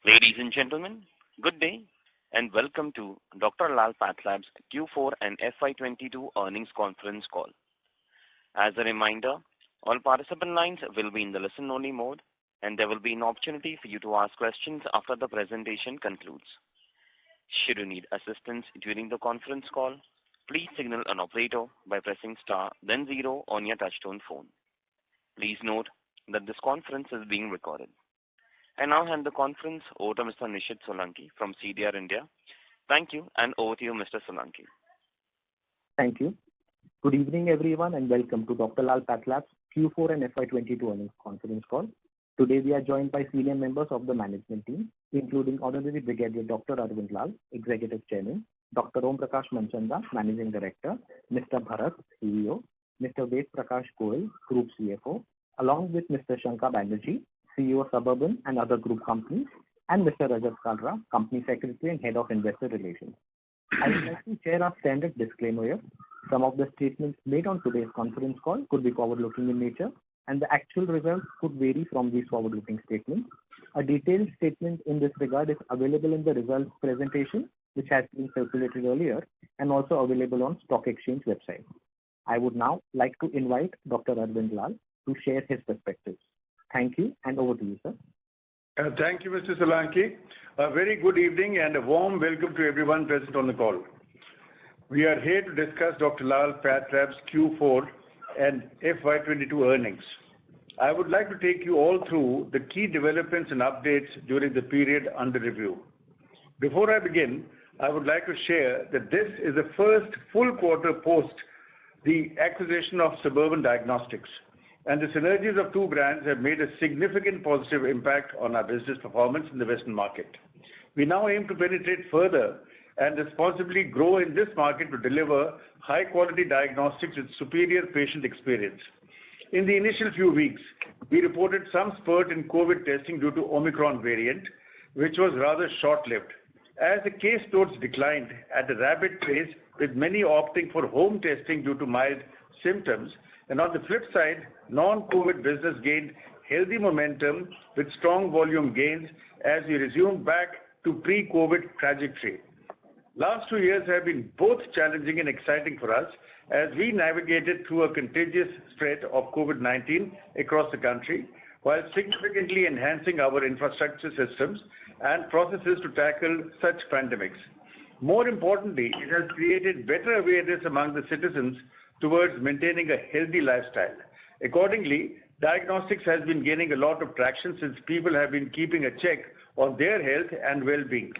Ladies and gentlemen, good day and welcome to Dr. LALPATHLAB's Q4 and FY22 earnings conference call. As a reminder, all participant lines will be in the listen-only mode, and there will be an opportunity for you to ask questions after the presentation concludes. Should you need assistance during the conference call, please signal an operator by pressing star then 0 on your touchtone phone. Please note that this conference is being recorded. I now hand the conference over to Mr. Nishit Solanki from CDR India. Thank you, and over to you, Mr. Solanki. Thank you. Good evening, everyone, and welcome to Dr. LALPATHLAB's Q4 and FY22 earnings conference call. Today, we are joined by senior members of the management team, including Honorary Brigadier Dr. Arvind Lal, Executive Chairman, Dr. Om Prakash Manchanda, Managing Director, Mr. Bharat, CEO, Mr. Ved Prakash Goel, Group CFO, along with Mr. Shankar Banerjee, CEO Suburban and other group companies, and Mr. Rajat Kalra, Company Secretary and Head of Investor Relations. I would like to share our standard disclaimer here. Some of the statements made on today's conference call could be forward-looking in nature, and the actual results could vary from these forward-looking statements. A detailed statement in this regard is available in the results presentation, which has been circulated earlier and also available on Stock Exchange website. I would now like to invite Dr. Arvind Lal to share his perspectives. Thank you, and over to you, sir. Thank you, Mr. Solanki. A very good evening and a warm welcome to everyone present on the call. We are here to discuss Dr. LALPATHLAB's Q4 and FY22 earnings. I would like to take you all through the key developments and updates during the period under review. Before I begin, I would like to share that this is the first full quarter post the acquisition of Suburban Diagnostics, and the synergies of two brands have made a significant positive impact on our business performance in the Western market. We now aim to penetrate further and responsibly grow in this market to deliver high-quality diagnostics with superior patient experience. In the initial few weeks, we reported some spurt in COVID testing due to Omicron variant, which was rather short-lived. As the case loads declined at a rapid pace, with many opting for home testing due to mild symptoms, and on the flip side, non-COVID business gained healthy momentum with strong volume gains as we resumed back to pre-COVID trajectory. Last 2 years have been both challenging and exciting for us as we navigated through a contagious spread of COVID-19 across the country, while significantly enhancing our infrastructure systems and processes to tackle such pandemics. More importantly, it has created better awareness among the citizens towards maintaining a healthy lifestyle. Accordingly, diagnostics has been gaining a lot of traction since people have been keeping a check on their health and well-being.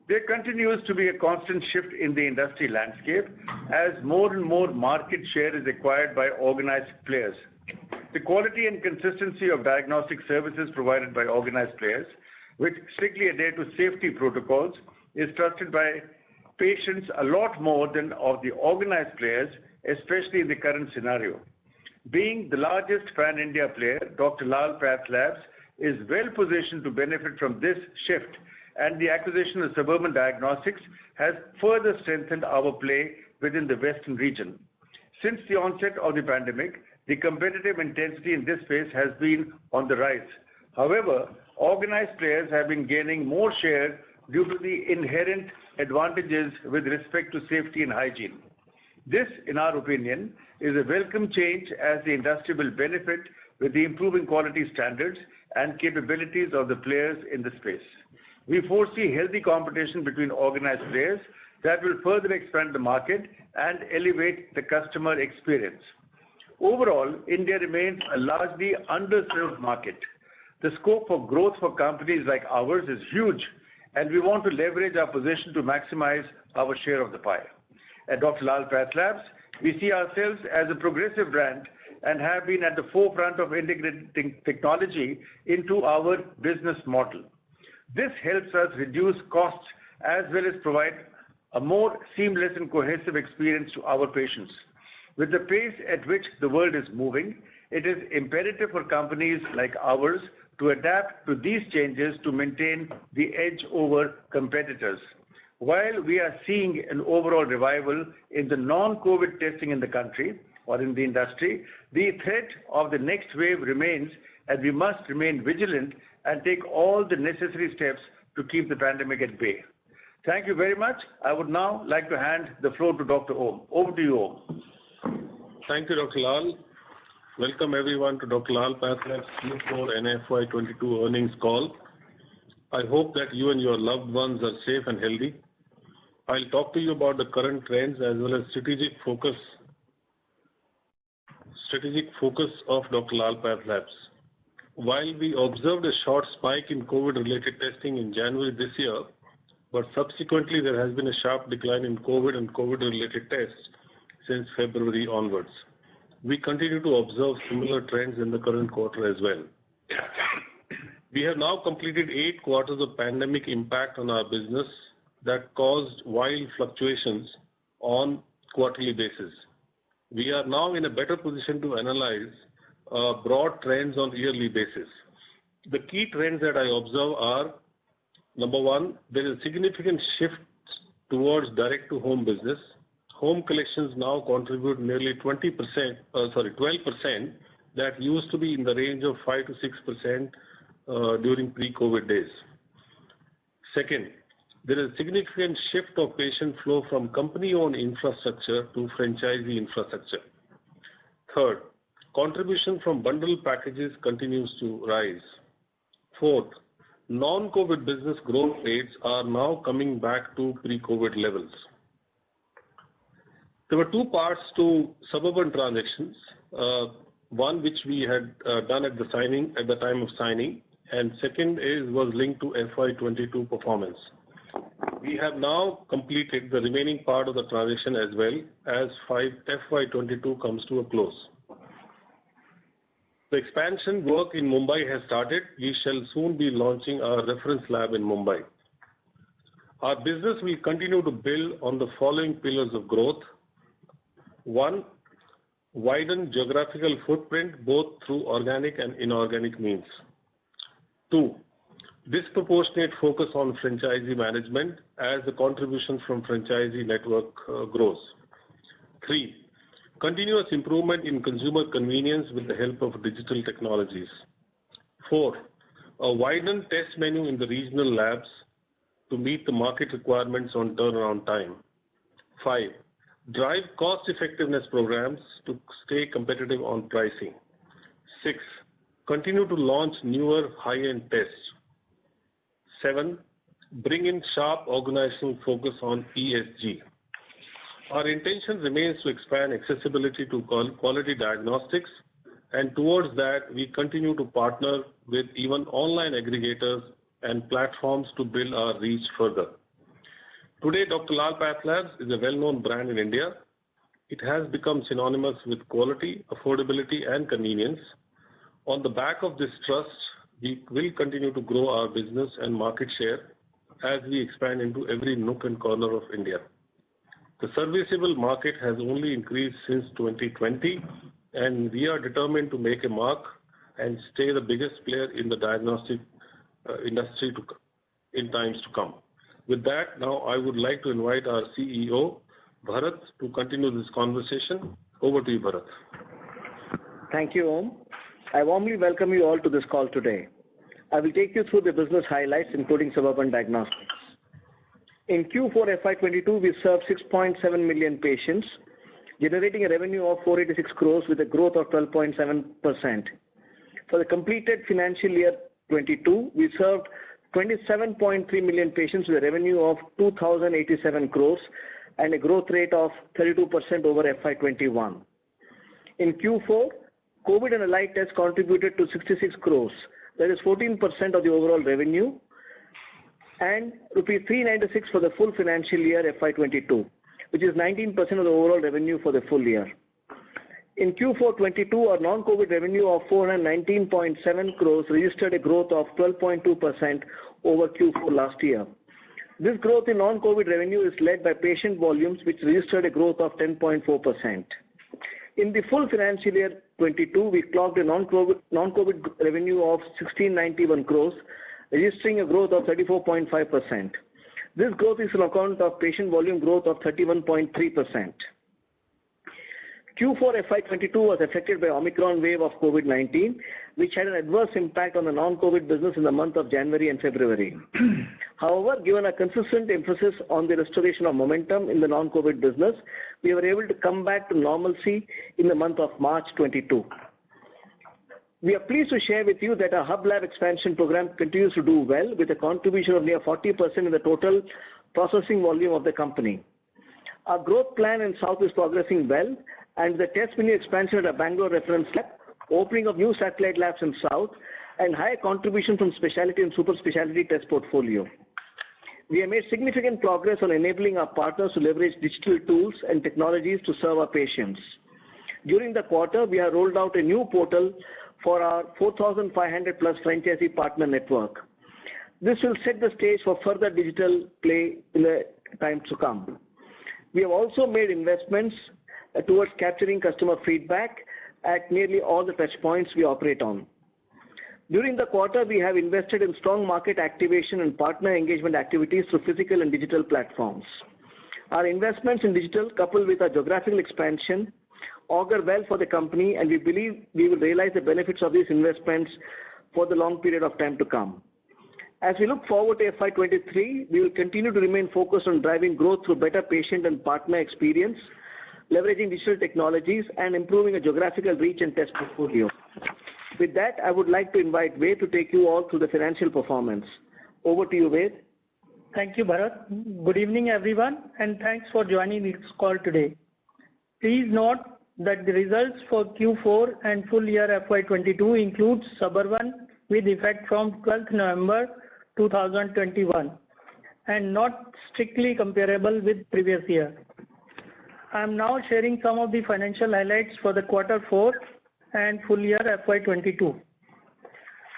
There continues to be a constant shift in the industry landscape as more and more market share is acquired by organized players. The quality and consistency of diagnostic services provided by organized players, which strictly adhere to safety protocols, is trusted by patients a lot more than of the organized players, especially in the current scenario. Being the largest pan-India player, Dr. LALPATHLABs is well positioned to benefit from this shift, and the acquisition of Suburban Diagnostics has further strengthened our play within the Western region. Since the onset of the pandemic, the competitive intensity in this space has been on the rise. However, organized players have been gaining more share due to the inherent advantages with respect to safety and hygiene. This, in our opinion, is a welcome change as the industry will benefit with the improving quality standards and capabilities of the players in the space. We foresee healthy competition between organized players that will further expand the market and elevate the customer experience. Overall, India remains a largely underserved market. The scope for growth for companies like ours is huge, and we want to leverage our position to maximize our share of the pie. At Dr. LALPATHLABs, we see ourselves as a progressive brand and have been at the forefront of integrating technology into our business model. This helps us reduce costs as well as provide a more seamless and cohesive experience to our patients. With the pace at which the world is moving, it is imperative for companies like ours to adapt to these changes to maintain the edge over competitors. While we are seeing an overall revival in the non-COVID testing in the country or in the industry, the threat of the next wave remains, and we must remain vigilant and take all the necessary steps to keep the pandemic at bay. Thank you very much. I would now like to hand the floor to Dr. Om. Over to you, Om. Thank you, Dr. Lal. Welcome everyone to Dr. LALPATHLAB's Q4 and FY22 earnings call. I hope that you and your loved ones are safe and healthy. I'll talk to you about the current trends as well as strategic focus of Dr. LALPATHLABs. While we observed a short spike in COVID-related testing in January this year, but subsequently there has been a sharp decline in COVID and COVID-related tests since February onwards. We continue to observe similar trends in the current quarter as well. We have now completed 8 quarters of pandemic impact on our business that caused wild fluctuations on quarterly basis. We are now in a better position to analyze broad trends on yearly basis. The key trends that I observe are, number one, there is a significant shift towards direct-to-home business. Home collections now contribute nearly 12% that used to be in the range of 5 to 6% during pre-COVID days. Second, there is a significant shift of patient flow from company-owned infrastructure to franchisee infrastructure. Third, contribution from bundle packages continues to rise. Fourth, non-COVID business growth rates are now coming back to pre-COVID levels. There were 2 parts to Suburban transactions. One which we had done at the time of signing, and second was linked to FY22 performance. We have now completed the remaining part of the transaction as well as FY22 comes to a close. The expansion work in Mumbai has started. We shall soon be launching our reference lab in Mumbai. Our business will continue to build on the following pillars of growth. 1, widen geographical footprint both through organic and inorganic means. 2, disproportionate focus on franchisee management as the contribution from franchisee network grows. 3, continuous improvement in consumer convenience with the help of digital technologies. 4, a widened test menu in the regional labs to meet the market requirements on turnaround time. 5, drive cost effectiveness programs to stay competitive on pricing. 6, continue to launch newer high-end tests. 7, bring in sharp organizational focus on ESG. Our intention remains to expand accessibility to quality diagnostics, and towards that we continue to partner with even online aggregators and platforms to build our reach further. Today, Dr. LALPATHLABs is a well-known brand in India. It has become synonymous with quality, affordability, and convenience. On the back of this trust, we will continue to grow our business and market share as we expand into every nook and corner of India. The serviceable market has only increased since 2020, and we are determined to make a mark and stay the biggest player in the diagnostic industry in times to come. With that, now I would like to invite our CEO, Bharat, to continue this conversation. Over to you, Bharat. Thank you, Om. I warmly welcome you all to this call today. I will take you through the business highlights, including Suburban Diagnostics. In Q4 FY22, we served 6.7 million patients, generating a revenue of 486 crores with a growth of 12.7%. For the completed financial year 22, we served 27.3 million patients with a revenue of 2,087 crores and a growth rate of 32% over FY21. In Q4, COVID and allied tests contributed to 66 crores, that is 14% of the overall revenue, and rupees 396 for the full financial year FY22, which is 19% of the overall revenue for the full year. In Q4 22, our non-COVID revenue of 419.7 crores registered a growth of 12.2% over Q4 last year. This growth in non-COVID revenue is led by patient volumes, which registered a growth of 10.4%. In the full financial year 22, we clocked a non-COVID revenue of 1691 crores, registering a growth of 34.5%. This growth is on account of patient volume growth of 31.3%. Q4 FY22 was affected by Omicron wave of COVID-19, which had an adverse impact on the non-COVID business in the month of January and February. However, given a consistent emphasis on the restoration of momentum in the non-COVID business, we were able to come back to normalcy in the month of March 22. We are pleased to share with you that our Hub Lab expansion program continues to do well with a contribution of near 40% in the total processing volume of the company. Our growth plan in South is progressing well, and the test menu expansion at our Bangalore reference lab, opening of new satellite labs in South, and higher contribution from specialty and super specialty test portfolio. We have made significant progress on enabling our partners to leverage digital tools and technologies to serve our patients. During the quarter, we have rolled out a new portal for our 4,500 plus franchisee partner network. This will set the stage for further digital play in the time to come. We have also made investments towards capturing customer feedback at nearly all the touch points we operate on. During the quarter, we have invested in strong market activation and partner engagement activities through physical and digital platforms. Our investments in digital, coupled with our geographical expansion, augur well for the company, and we believe we will realize the benefits of these investments for the long period of time to come. As we look forward to FY23, we will continue to remain focused on driving growth through better patient and partner experience, leveraging digital technologies, and improving a geographical reach and test portfolio. With that, I would like to invite Ved to take you all through the financial performance. Over to you, Ved. Thank you, Bharat. Good evening, everyone, and thanks for joining this call today. Please note that the results for Q4 and full year FY22 includes Suburban with effect from 12th November 2021 and not strictly comparable with previous year. I am now sharing some of the financial highlights for the quarter 4 and full year FY22.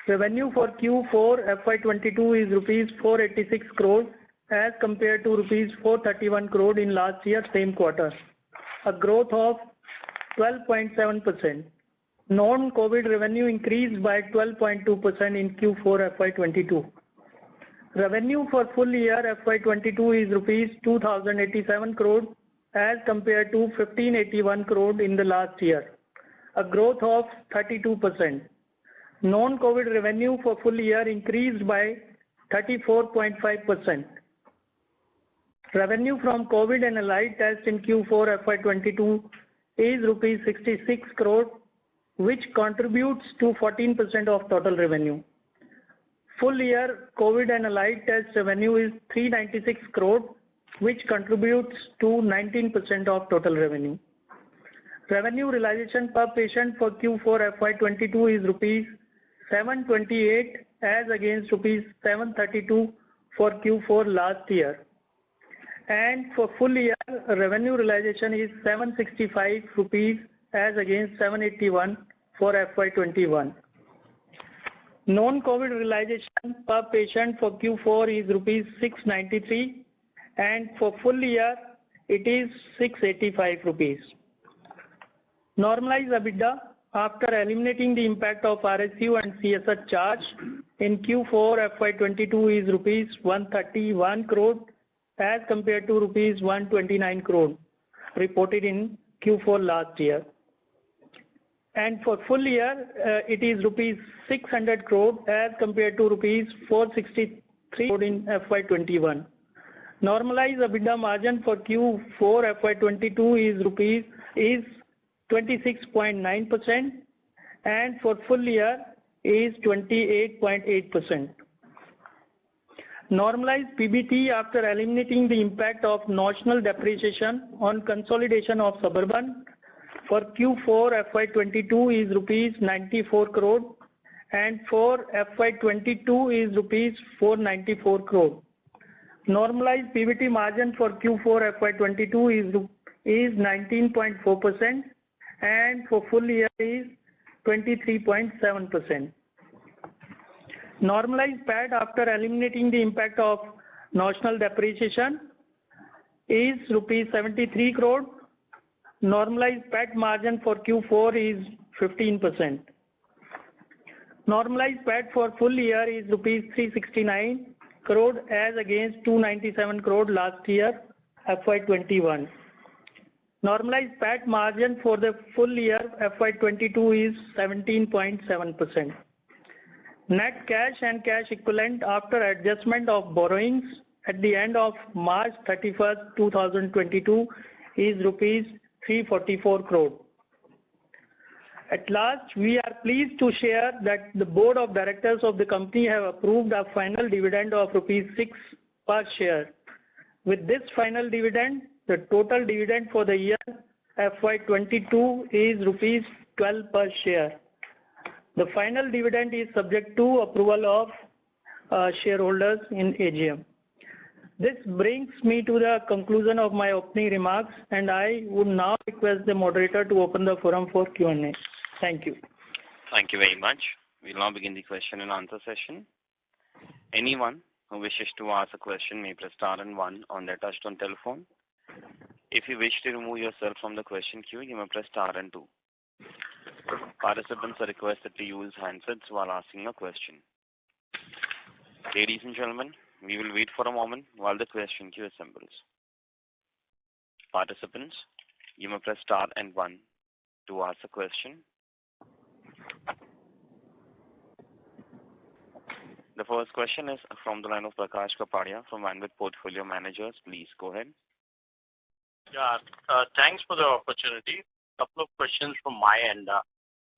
Revenue for Q4 FY22 is rupees 486 crore as compared to rupees 431 crore in last year same quarter, a growth of 12.7%. Non-COVID revenue increased by 12.2% in Q4 FY22. Revenue for full year FY22 is rupees 2087 crore as compared to 1581 crore in the last year, a growth of 32%. Non-COVID revenue for full year increased by 34.5%. Revenue from COVID and allied tests in Q4 FY22 is rupees 66 crore, which contributes to 14% of total revenue. Full year COVID and allied test revenue is 396 crore, which contributes to 19% of total revenue. Revenue realization per patient for Q4 FY22 is rupees 728 as against rupees 732 for Q4 last year. And for full year, revenue realization is 765 rupees as against 781 for FY21. Non-COVID realization per patient for Q4 is rupees 693 and for full year it is 685 rupees. Normalized EBITDA after eliminating the impact of RSU and CSR charge in Q4 FY22 is rupees 131 crore as compared to rupees 129 crore reported in Q4 last year. And for full year, it is rupees 600 crore as compared to rupees 463 crore in FY21. Normalized EBITDA margin for Q4 FY22 is 26.9% and for full year is 28.8%. Normalized PBT after eliminating the impact of notional depreciation on consolidation of Suburban for Q4 FY22 is rupees 94 crore and for FY22 is rupees 494 crore. Normalized PBT margin for Q4 FY22 is 19.4% and for full year is 23.7%. Normalized PAT after eliminating the impact of notional depreciation is rupees 73 crore. Normalized PAT margin for Q4 is 15%. Normalized PAT for full year is rupees 369 crore as against 297 crore last year FY21. Normalized PAT margin for the full year FY22 is 17.7%. Net cash and cash equivalent after adjustment of borrowings at the end of March 31st, 2022 is rupees 344 crore. At last, we are pleased to share that the board of directors of the company have approved a final dividend of rupees 6 per share. With this final dividend, the total dividend for the year FY22 is rupees 12 per share. The final dividend is subject to approval of shareholders in AGM. This brings me to the conclusion of my opening remarks, and I would now request the moderator to open the forum for Q&A. Thank you. Thank you very much. We'll now begin the question and answer session. Anyone who wishes to ask a question may press star and one on their touchtone telephone. If you wish to remove yourself from the question queue, you may press star and two. Participants are requested to use handsets while asking a question. Ladies and gentlemen, we will wait for a moment while the question queue assembles. Participants, you may press star and one to ask a question. The first question is from the line of Prakash Kapadia from Vanguard Portfolio Managers. Please go ahead. Yeah, thanks for the opportunity. Couple of questions from my end.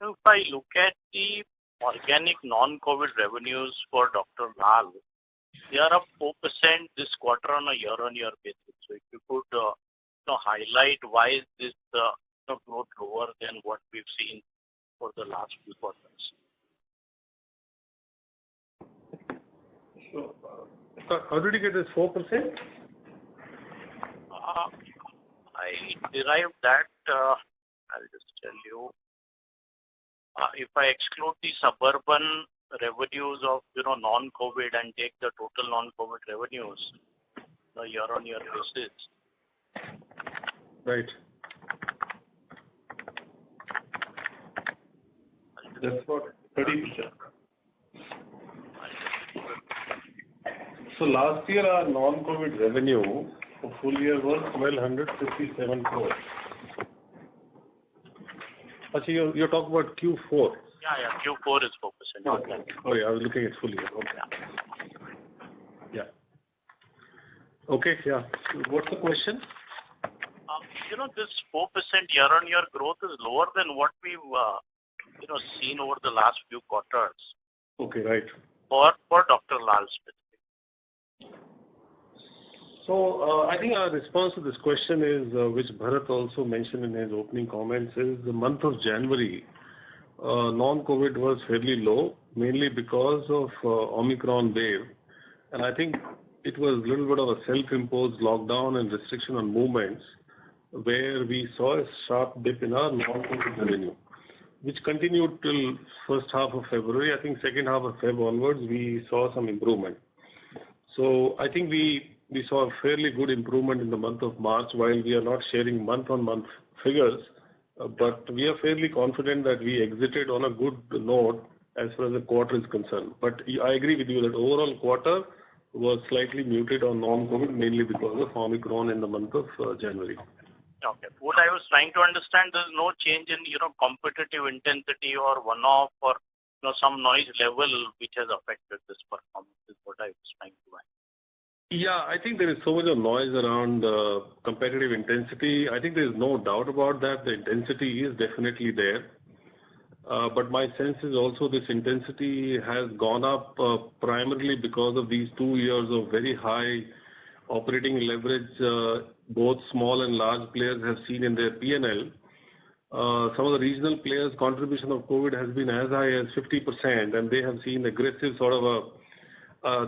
If I look at the organic non-COVID revenues for Dr. Lal, they are up 4% this quarter on a year-on-year basis. So if you could highlight why is this growth lower than what we've seen for the last few quarters? So, how did you get this 4%? I derived that, I'll just tell you. If I exclude the suburban revenues of non-COVID and take the total non-COVID revenues, the year-on-year basis. Right. That's about 30%. So last year our non-COVID revenue for full year was 1,257 crores. Actually, you're talking about Q4. Yeah, Q4 is 4%. Okay. Oh yeah, I was looking at full year. Okay. Yeah. Okay, yeah. What's the question? This 4% year-on-year growth is lower than what we've seen over the last few quarters. Okay, right. For Dr. Lal specifically. So I think our response to this question is, which Bharat also mentioned in his opening comments, is the month of January, non-COVID was fairly low, mainly because of Omicron wave. And I think it was a little bit of a self-imposed lockdown and restriction on movements, where we saw a sharp dip in our non-COVID revenue, which continued till first half of February. I think second half of February onwards, we saw some improvement. So I think we saw a fairly good improvement in the month of March, while we are not sharing month-on-month figures, but we are fairly confident that we exited on a good note as far as the quarter is concerned. But I agree with you that overall quarter was slightly muted on non-COVID, mainly because of Omicron in the month of January. Okay. What I was trying to understand, there's no change in competitive intensity or one-off or some noise level which has affected this performance, is what I was trying to ask. Yeah, I think there is so much of noise around competitive intensity. I think there is no doubt about that. The intensity is definitely there. But my sense is also this intensity has gone up primarily because of these 2 years of very high operating leverage both small and large players have seen in their P&L. Some of the regional players' contribution of COVID has been as high as 50%, and they have seen aggressive sort of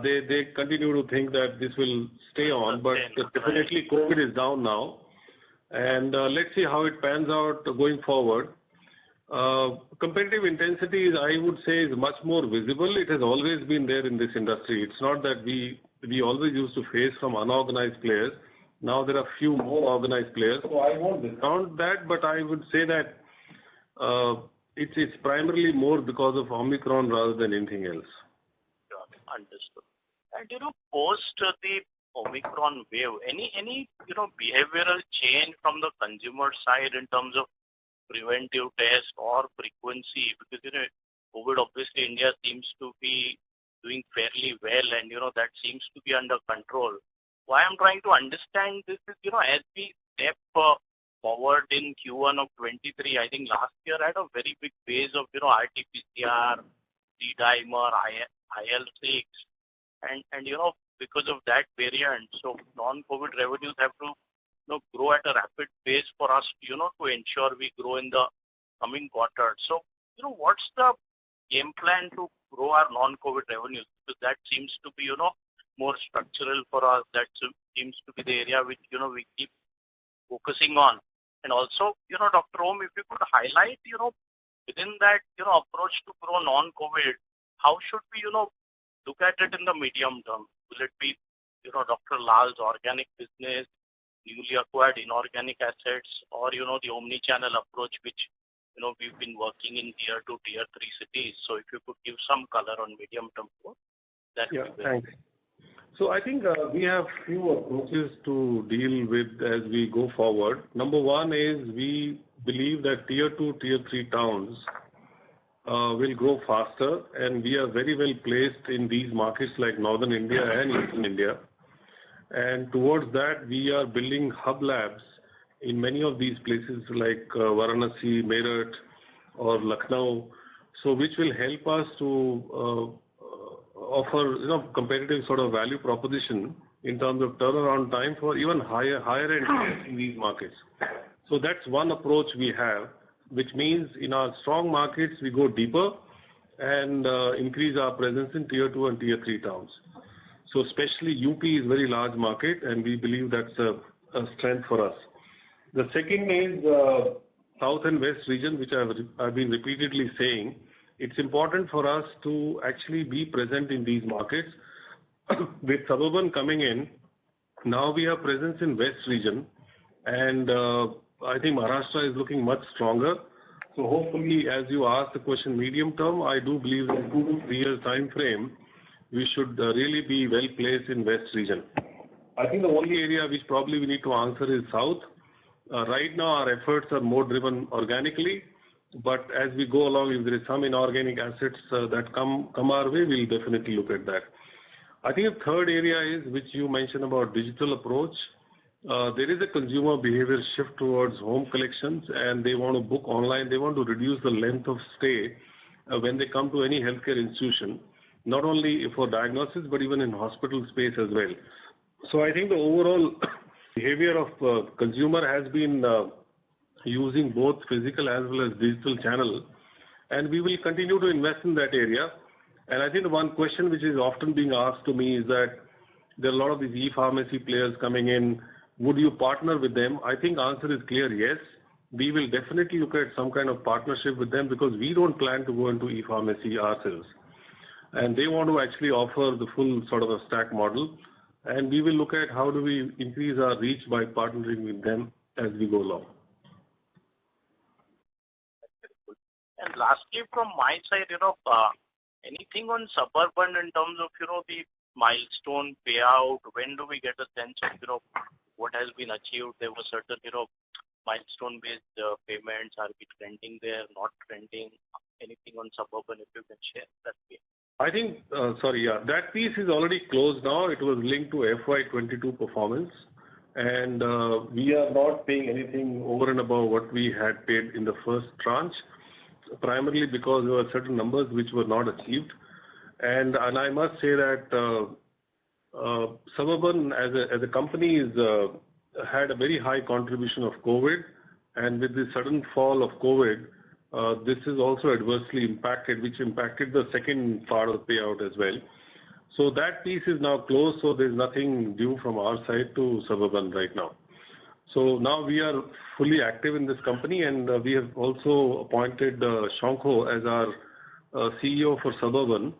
they continue to think that this will stay on, but definitely COVID is down now. And let's see how it pans out going forward. Competitive intensity, I would say, is much more visible. It has always been there in this industry. It's not that we always used to face some unorganized players. Now there are few more organized players. So I won't discount that, but I would say that it's primarily more because of Omicron rather than anything else. Sure, understood. And post the Omicron wave, any behavioral change from the consumer side in terms of preventive test or frequency? Because COVID obviously India seems to be doing fairly well, and that seems to be under control. Why I'm trying to understand this is as we step forward in Q1 of 23, I think last year had a very big base of RT-PCR, D-dimer, IL-6, and because of that variant, so non-COVID revenues have to grow at a rapid pace for us to ensure we grow in the coming quarter. So what's the game plan to grow our non-COVID revenues? Because that seems to be more structural for us. That seems to be the area which we keep focusing on. And also Dr. Om, if you could highlight within that approach to grow non-COVID, how should we look at it in the medium term? Will it be Dr. Lal's organic business, newly acquired inorganic assets, or the omni-channel approach which we've been working in tier 2, tier 3 cities? So if you could give some color on medium term growth, that would be very thanks. So I think we have few approaches to deal with as we go forward. Number one is we believe that tier 2, tier 3 towns will grow faster, and we are very well placed in these markets like Northern India and Eastern India. And towards that, we are building hub labs in many of these places like Varanasi, Meerut, or Lucknow, so which will help us to offer competitive sort of value proposition in terms of turnaround time for even higher end players in these markets. So that's one approach we have, which means in our strong markets we go deeper and increase our presence in tier 2 and tier 3 towns. So especially UP is a very large market, and we believe that's a strength for us. The second is South and West region, which I've been repeatedly saying. It's important for us to actually be present in these markets. With Suburban coming in, now we have presence in West region, and I think Maharashtra is looking much stronger. So hopefully, as you asked the question medium term, I do believe in 2 to 3 years time frame, we should really be well placed in West region. I think the only area which probably we need to answer is South. Right now our efforts are more driven organically, but as we go along, if there is some inorganic assets that come our way, we'll definitely look at that. I think the third area is, which you mentioned about digital approach. There is a consumer behavior shift towards home collections, and they want to book online. They want to reduce the length of stay when they come to any healthcare institution, not only for diagnosis, but even in hospital space as well. So I think the overall behavior of consumer has been using both physical as well as digital channel, and we will continue to invest in that area. And I think the one question which is often being asked to me is that there are a lot of these e-pharmacy players coming in. Would you partner with them? I think answer is clear, yes. We will definitely look at some kind of partnership with them, because we don't plan to go into e-pharmacy ourselves. And they want to actually offer the full sort of a stack model. And we will look at how do we increase our reach by partnering with them as we go along. And lastly, from my side, anything on Suburban in terms of, the milestone payout? When do we get a sense of, what has been achieved? There were certain, milestone-based payments. Are we trending there, not trending? Anything on Suburban, if you can share that? I think, that piece is already closed now. It was linked to FY22 performance, and we are not paying anything over and above what we had paid in the first tranche, primarily because there were certain numbers which were not achieved. And I must say that Suburban as a company had a very high contribution of COVID, and with the sudden fall of COVID, this is also adversely impacted, which impacted the second part of the payout as well. So that piece is now closed, so there's nothing due from our side to Suburban right now. So now we are fully active in this company, and we have also appointed Shankho as our CEO for Suburban,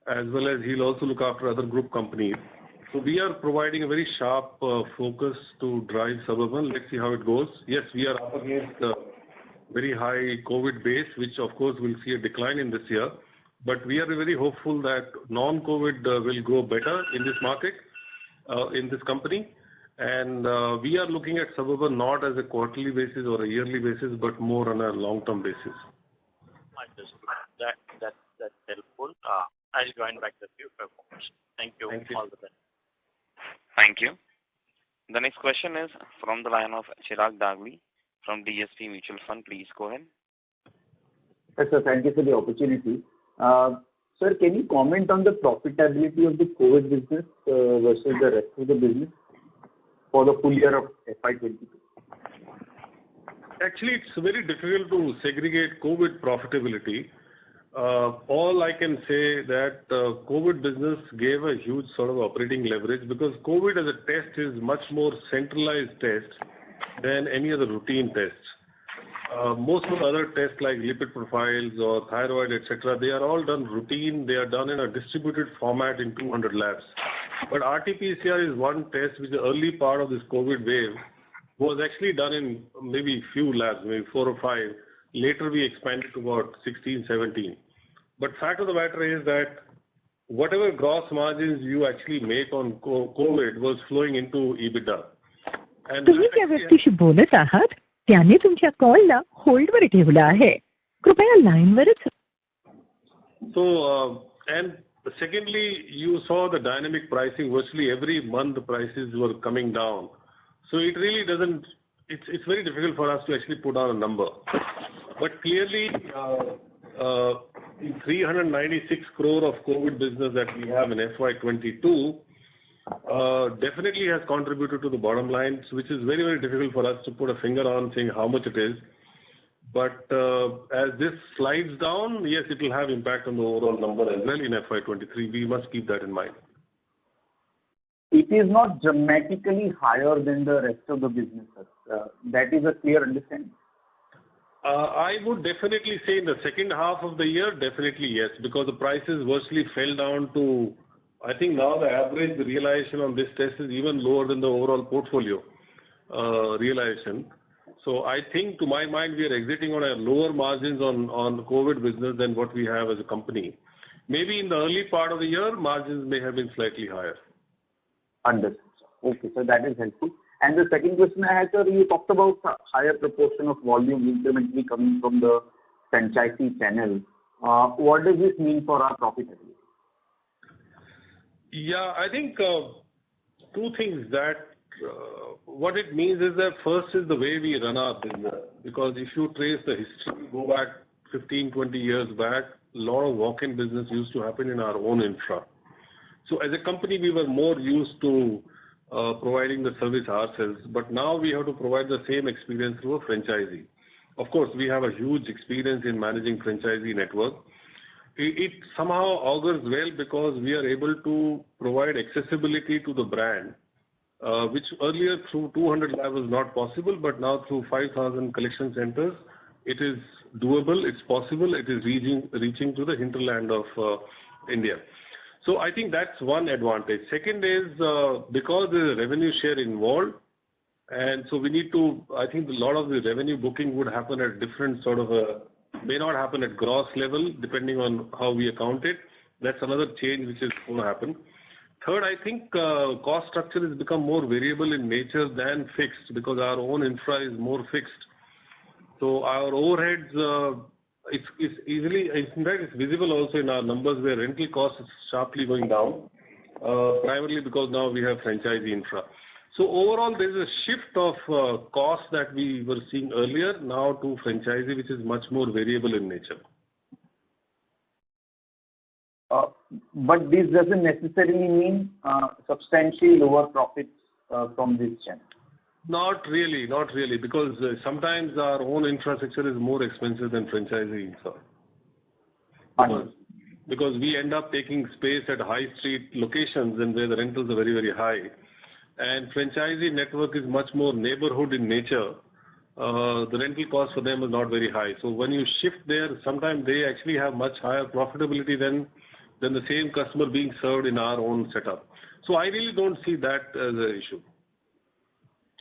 as well as he'll also look after other group companies. So we are providing a very sharp focus to drive Suburban. Let's see how it goes. Yes, we are up against very high COVID base, which of course will see a decline in this year. But we are very hopeful that non-COVID will grow better in this market. in this company. And we are looking at Suburban not as a quarterly basis or a yearly basis, but more on a long-term basis. Understood. That's helpful. I'll join back the few questions. Thank you. Thank you. All the best. Thank you. The next question is from the line of Chirag Dagli from DSP Mutual Fund. Please go ahead. Yes, sir. Thank you for the opportunity. Sir, can you comment on the profitability of the COVID business versus the rest of the business for the full year of FY22? Actually, it's very difficult to segregate COVID profitability. All I can say that COVID business gave a huge sort of operating leverage because COVID as a test is much more centralized test than any other routine tests. Most of the other tests like lipid profiles or thyroid, etc., they are all done routine. They are done in a distributed format in 200 labs. But RT-PCR is one test which the early part of this COVID wave was actually done in maybe few labs, maybe 4 or 5. Later we expanded to about 16, 17. But fact of the matter is that whatever gross margins you actually make on COVID was flowing into EBITDA. And तुम्ही ज्या व्यक्तीशी बोलत आहात त्याने तुमच्या कॉलला होल्डवर ठेवला आहे. कृपया लाईनवरच. So, and secondly, you saw the dynamic pricing. Virtually every month the prices were coming down. So it really doesn't, it's very difficult for us to actually put on a number. But clearly, 396 crore of COVID business that we have in FY22 definitely has contributed to the bottom line, which is very, very difficult for us to put a finger on saying how much it is. But as this slides down, yes, it will have impact on the overall number as well in FY23. We must keep that in mind. It is not dramatically higher than the rest of the businesses. That is a clear understanding. I would definitely say in the second half of the year, definitely yes, because the prices virtually fell down to, I think now the average realization on this test is even lower than the overall portfolio realization. So I think to my mind, we are exiting on a lower margins on the COVID business than what we have as a company. Maybe in the early part of the year, margins may have been slightly higher. Understood. Okay, so that is helpful. And the second question I had, sir, you talked about higher proportion of volume incrementally coming from the franchisee channel. What does this mean for our profitability? Yeah, I think two things that what it means is that first is the way we run our business. Because if you trace the history, go back 15, 20 years back, a lot of walk-in business used to happen in our own infra. So as a company, we were more used to providing the service ourselves, but now we have to provide the same experience through a franchisee. Of course, we have a huge experience in managing franchisee network. It somehow augurs well because we are able to provide accessibility to the brand, which earlier through 200 labs was not possible, but now through 5,000 collection centers, it is doable, it's possible, it is reaching to the hinterland of India. So I think that's one advantage. Second is because there is a revenue share involved, and so we need to, I think a lot of the revenue booking would happen at different sort of may not happen at gross level depending on how we account it. That's another change which is going to happen. Third, I think cost structure has become more variable in nature than fixed because our own infra is more fixed. So our overheads, it's easily, in fact, it's visible also in our numbers where rental costs is sharply going down, primarily because now we have franchisee infra. So overall, there is a shift of costs that we were seeing earlier now to franchisee, which is much more variable in nature. But this doesn't necessarily mean substantially lower profits from this channel. Not really, because sometimes our own infrastructure is more expensive than franchisee infra. Because we end up taking space at high street locations and where the rentals are very, very high. And franchisee network is much more neighborhood in nature. The rental cost for them is not very high. So when you shift there, sometimes they actually have much higher profitability than the same customer being served in our own setup. So I really don't see that as an issue.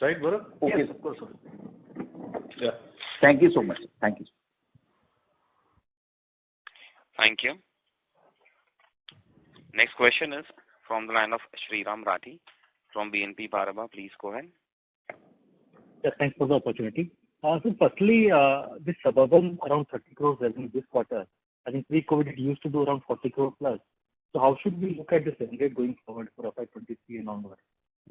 Right, Bharat? Okay, yes, of course. Yeah. Thank you so much. Thank you. Thank you. Next question is from the line of Sriram Rathi from BNP Paribas. Please go ahead. Yes, thanks for the opportunity. So firstly, this Suburban around 30 crores revenue this quarter. I think pre-COVID it used to do around 40 crore plus. So how should we look at this rate going forward for FY23 and onward?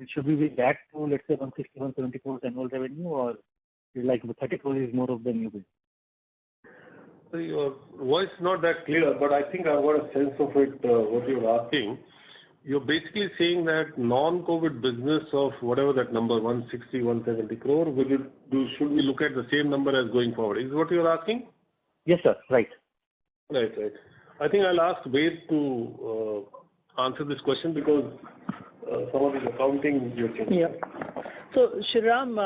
Should we be back to, let's say, 160, 170 crores annual revenue, or like 30 crores is more of the new base? So your voice is not that clear, but I think I got a sense of it, what you're asking. You're basically saying that non-COVID business of whatever that number, 160, 170 crore, should we look at the same number as going forward? Is what you're asking? Yes, sir. Right. Right. I think I'll ask Ved to answer this question because some of the accounting you're changing. Yeah. So Shriram,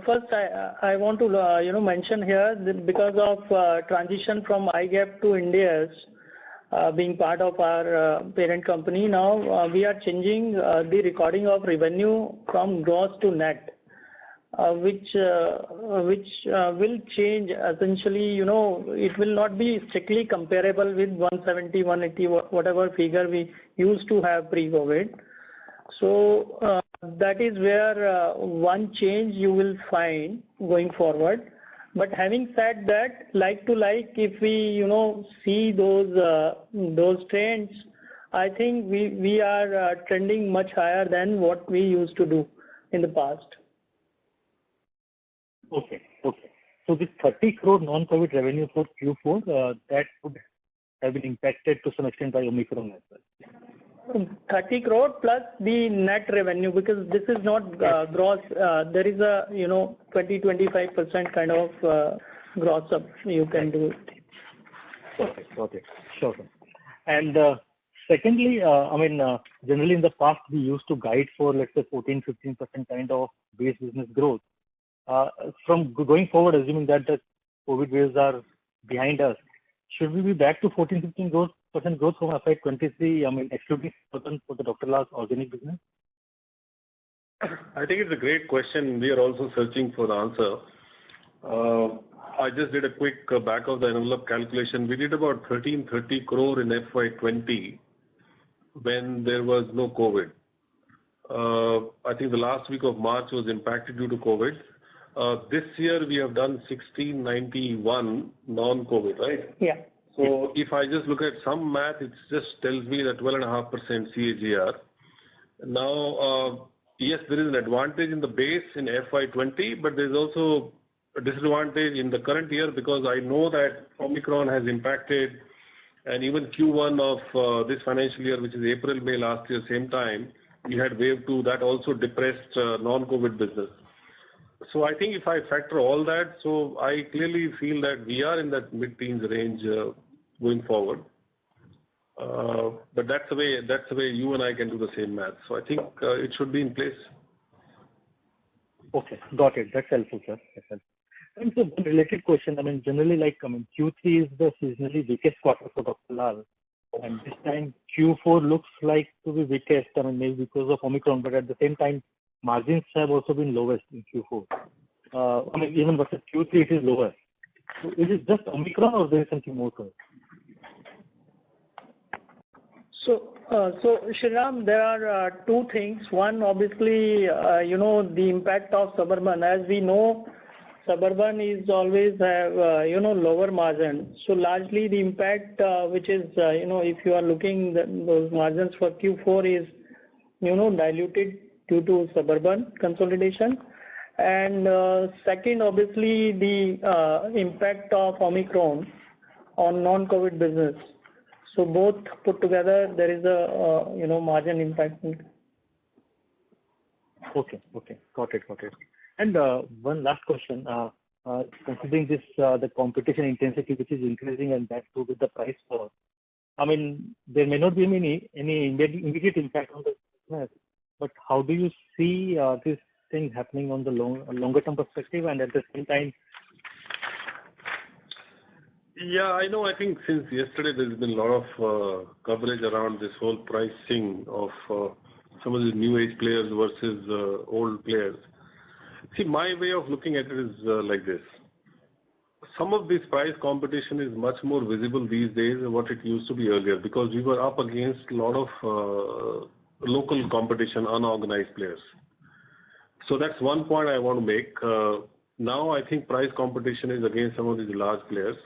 first I want to mention here that because of transition from IGAP to Ind AS, being part of our parent company now, we are changing the recording of revenue from gross to net, which will change essentially. It will not be strictly comparable with 170, 180, whatever figure we used to have pre-COVID. So that is where one change you will find going forward. But having said that, like to like, if we see those trends, I think we are trending much higher than what we used to do in the past. Okay. So this 30 crore non-COVID revenue for Q4, that would have been impacted to some extent by Omicron as well. 30 crore plus the net revenue, because this is not gross. There is a 20-25% kind of gross up you can do it. Okay. Sure. And secondly, generally in the past we used to guide for, let's say, 14-15% kind of base business growth. From going forward, assuming that the COVID waves are behind us, should we be back to 14-15% growth from FY23? Excluding for the Dr. Lal's organic business. I think it's a great question. We are also searching for the answer. I just did a quick back of the envelope calculation. We did about 1330 crore in FY20 when there was no COVID. I think the last week of March was impacted due to COVID. This year we have done 1691 non-COVID, right? Yeah. So if I just look at some math, it just tells me that 12.5% CAGR. Now, yes, there is an advantage in the base in FY20, but there is also a disadvantage in the current year because I know that Omicron has impacted, and even Q1 of this financial year, which is April, May last year, same time, we had wave 2 that also depressed non-COVID business. So I think if I factor all that, so I clearly feel that we are in that mid-teens range going forward. But that's the way you and I can do the same math. So I think it should be in place. Okay, got it. That's helpful, sir. And so one related question. Generally, Q3 is the seasonally weakest quarter for Dr. Lal, and this time Q4 looks like to be weakest. Maybe because of Omicron, but at the same time, margins have also been lowest in Q4. Even versus Q3, it is lower. So is it just Omicron or there is something more to it? So Shriram, there are two things. One, obviously, the impact of Suburban. As we know, Suburban is always have, lower margin. So largely the impact, which is, if you are looking those margins for Q4 is, diluted due to Suburban consolidation. And second, obviously, the impact of Omicron on non-COVID business. So both put together, there is a margin impact. Okay, got it. And one last question. Considering this, the competition intensity which is increasing, and that too with the price war, there may not be any immediate impact on the business. But how do you see this thing happening on the longer term perspective, and at the same time? Yeah, I know. I think since yesterday there's been a lot of coverage around this whole pricing of some of the new age players versus old players. See, my way of looking at it is like this. Some of this price competition is much more visible these days than what it used to be earlier, because we were up against a lot of local competition, unorganized players. So that's one point I want to make. Now I think price competition is against some of these large players.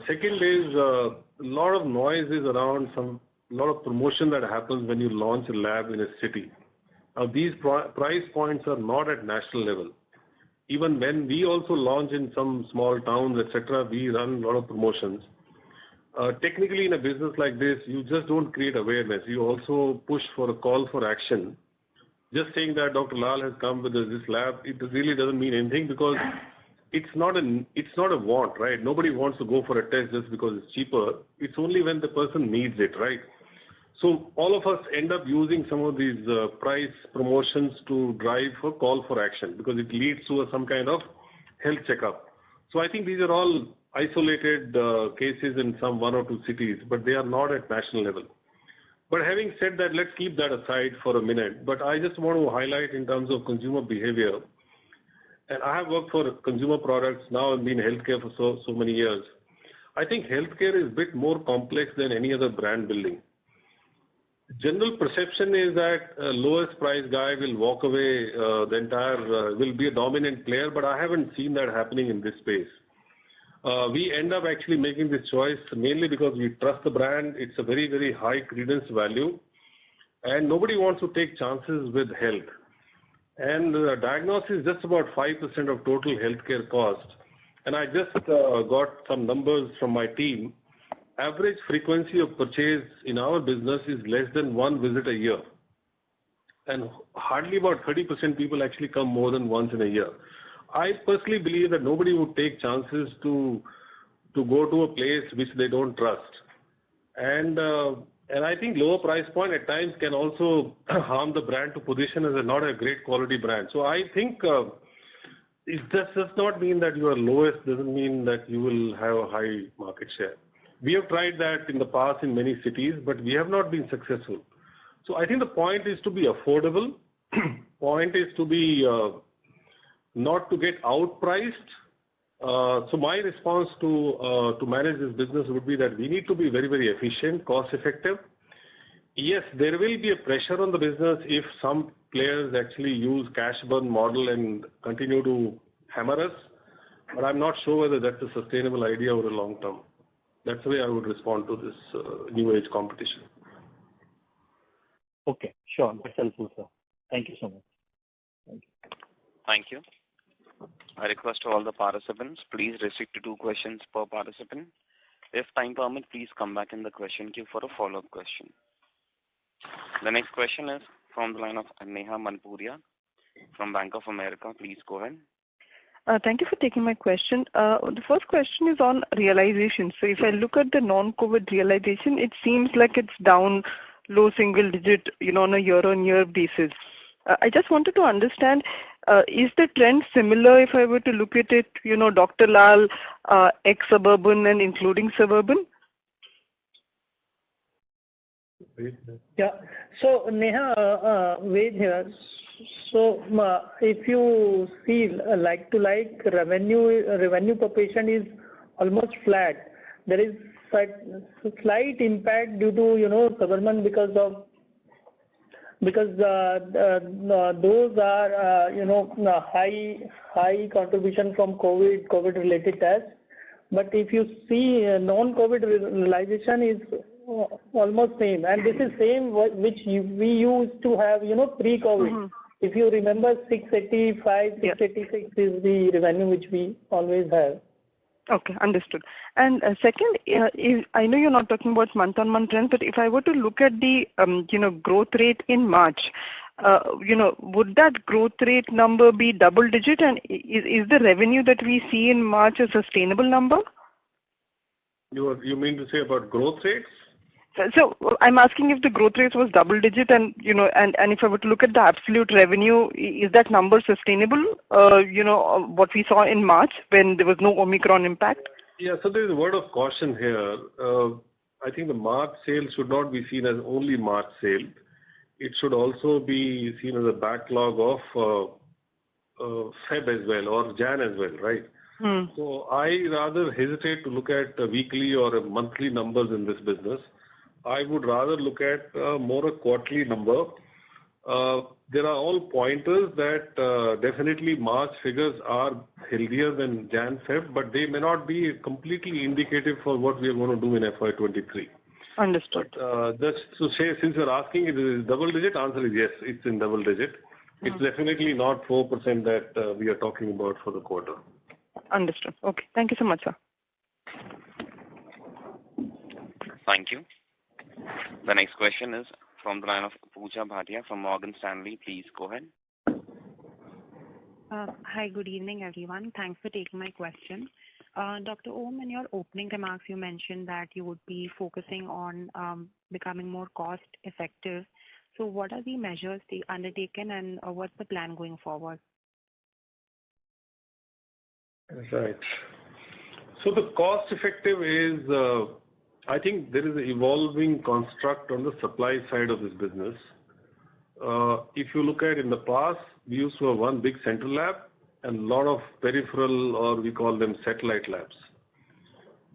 Second is a lot of noise is around a lot of promotion that happens when you launch a lab in a city. Now these price points are not at national level. Even when we also launch in some small towns, etc., we run a lot of promotions. Technically, in a business like this, you just don't create awareness. You also push for a call for action. Just saying that Dr. Lal has come with this lab, it really doesn't mean anything because it's not a want, right? Nobody wants to go for a test just because it's cheaper. It's only when the person needs it, right? So all of us end up using some of these price promotions to drive a call for action because it leads to some kind of health checkup. So I think these are all isolated cases in some one or two cities, but they are not at national level. But having said that, let's keep that aside for a minute. But I just want to highlight in terms of consumer behavior, and I have worked for consumer products now and been in healthcare for so many years. I think healthcare is a bit more complex than any other brand building. General perception is that lowest price guy will walk away, the entire will be a dominant player, but I haven't seen that happening in this space. We end up actually making this choice mainly because we trust the brand. It's a very, very high credence value, and nobody wants to take chances with health. And diagnosis is just about 5% of total healthcare cost. And I just got some numbers from my team. Average frequency of purchase in our business is less than one visit a year. And hardly about 30% people actually come more than once in a year. I personally believe that nobody would take chances to go to a place which they don't trust. And I think lower price point at times can also harm the brand to position as not a great quality brand. So I think it just does not mean that you are lowest, doesn't mean that you will have a high market share. We have tried that in the past in many cities, but we have not been successful. So I think the point is to be affordable. Point is to be not to get outpriced. So my response to manage this business would be that we need to be very, very efficient, cost effective. Yes, there will be a pressure on the business if some players actually use cash burn model and continue to hammer us, but I'm not sure whether that's a sustainable idea over the long term. That's the way I would respond to this new age competition. Okay, sure. That's helpful, sir. Thank you so much. Thank you. Thank you. I request all the participants, please restrict to 2 questions per participant. If time permits, please come back in the question queue for a follow-up question. The next question is from the line of Neha Manpuria from Bank of America. Please go ahead. Thank you for taking my question. The first question is on realization. So if I look at the non-COVID realization, it seems like it's down low single digit, on a year-on-year basis. I just wanted to understand, is the trend similar if I were to look at it, Dr. Lal, ex-Suburban and including Suburban? Yeah. So Neha, Ved here. So if you see like to like revenue per patient is almost flat. There is slight impact due to Suburban because those are high contribution from COVID related tests. But if you see non-COVID realization is almost same, and this is same which we used to have pre-COVID. Mm-hmm. If you remember, 685, 686 is the revenue which we always have. Okay, understood. And second, is, I know you're not talking about month-on-month trends, but if I were to look at the growth rate in March, would that growth rate number be double digit, and is the revenue that we see in March a sustainable number? You mean to say about growth rates? So I'm asking if the growth rate was double digit, and and if I were to look at the absolute revenue, is that number sustainable? What we saw in March when there was no Omicron impact. Yeah, so there is a word of caution here. I think the March sale should not be seen as only March sale. It should also be seen as a backlog of Feb as well, or Jan as well, right? So I rather hesitate to look at weekly or monthly numbers in this business. I would rather look at more a quarterly number. There are all pointers that definitely March figures are healthier than Jan Feb, but they may not be completely indicative for what we are going to do in FY23. Understood. But just to say, since you're asking, it is double digit, answer is yes, it's in double digit. It's definitely not 4% that we are talking about for the quarter. Understood. Okay. Thank you so much, sir. Thank you. The next question is from the line of Pooja Bhatia from Morgan Stanley. Please go ahead. Hi, good evening, everyone. Thanks for taking my question. Dr. Om, in your opening remarks, you mentioned that you would be focusing on becoming more cost effective. So what are the measures undertaken and what's the plan going forward? Right. So the cost effective is, I think there is an evolving construct on the supply side of this business. If you look at in the past, we used to have one big central lab and a lot of peripheral, or we call them satellite labs.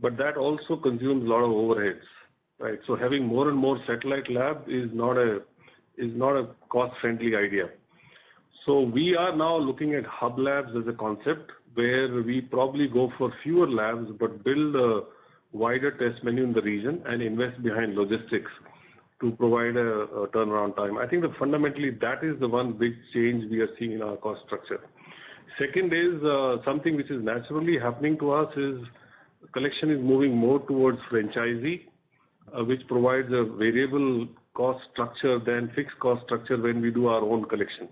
But that also consumes a lot of overheads, right? So having more and more satellite lab is not a cost-friendly idea. So we are now looking at hub labs as a concept where we probably go for fewer labs but build a wider test menu in the region and invest behind logistics to provide a turnaround time. I think that fundamentally that is the one big change we are seeing in our cost structure. Second is something which is naturally happening to us is collection is moving more towards franchisee, which provides a variable cost structure than fixed cost structure when we do our own collection.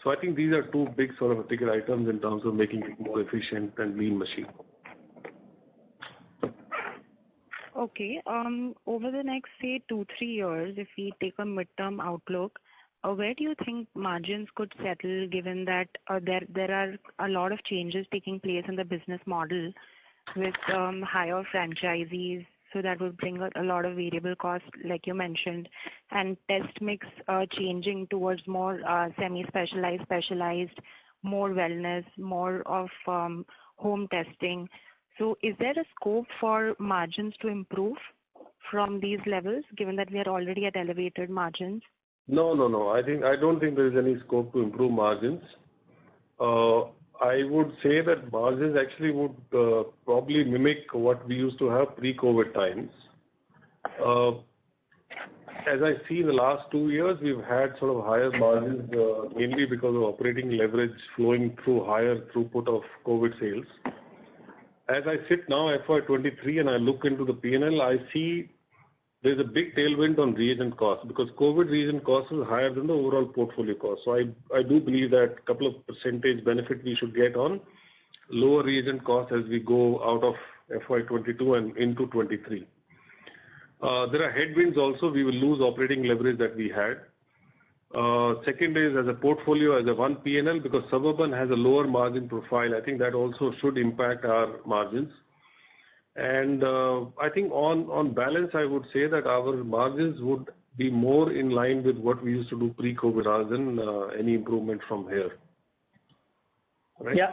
So I think these are two big sort of ticket items in terms of making it more efficient and lean machine. Okay. Over the next, say, 2-3 years, if we take a midterm outlook, where do you think margins could settle, given that there are a lot of changes taking place in the business model with higher franchisees, so that would bring a lot of variable costs, like you mentioned, and test mix changing towards more semi-specialized, specialized, more wellness, more of home testing. So is there a scope for margins to improve from these levels, given that we are already at elevated margins? No. I don't think there is any scope to improve margins. I would say that margins actually would probably mimic what we used to have pre-COVID times. As I see in the last 2 years, we've had sort of higher margins mainly because of operating leverage flowing through higher throughput of COVID sales. As I sit now, FY23, and I look into the P&L, I see there's a big tailwind on reagent costs because COVID reagent costs is higher than the overall portfolio cost. So I do believe that a couple of percentage benefit we should get on lower reagent costs as we go out of FY22 and into 23. There are headwinds also. We will lose operating leverage that we had. Second is as a portfolio, as a one P&L, because Suburban has a lower margin profile. I think that also should impact our margins. And I think on balance, I would say that our margins would be more in line with what we used to do pre-COVID rather than any improvement from here. Right? Yeah.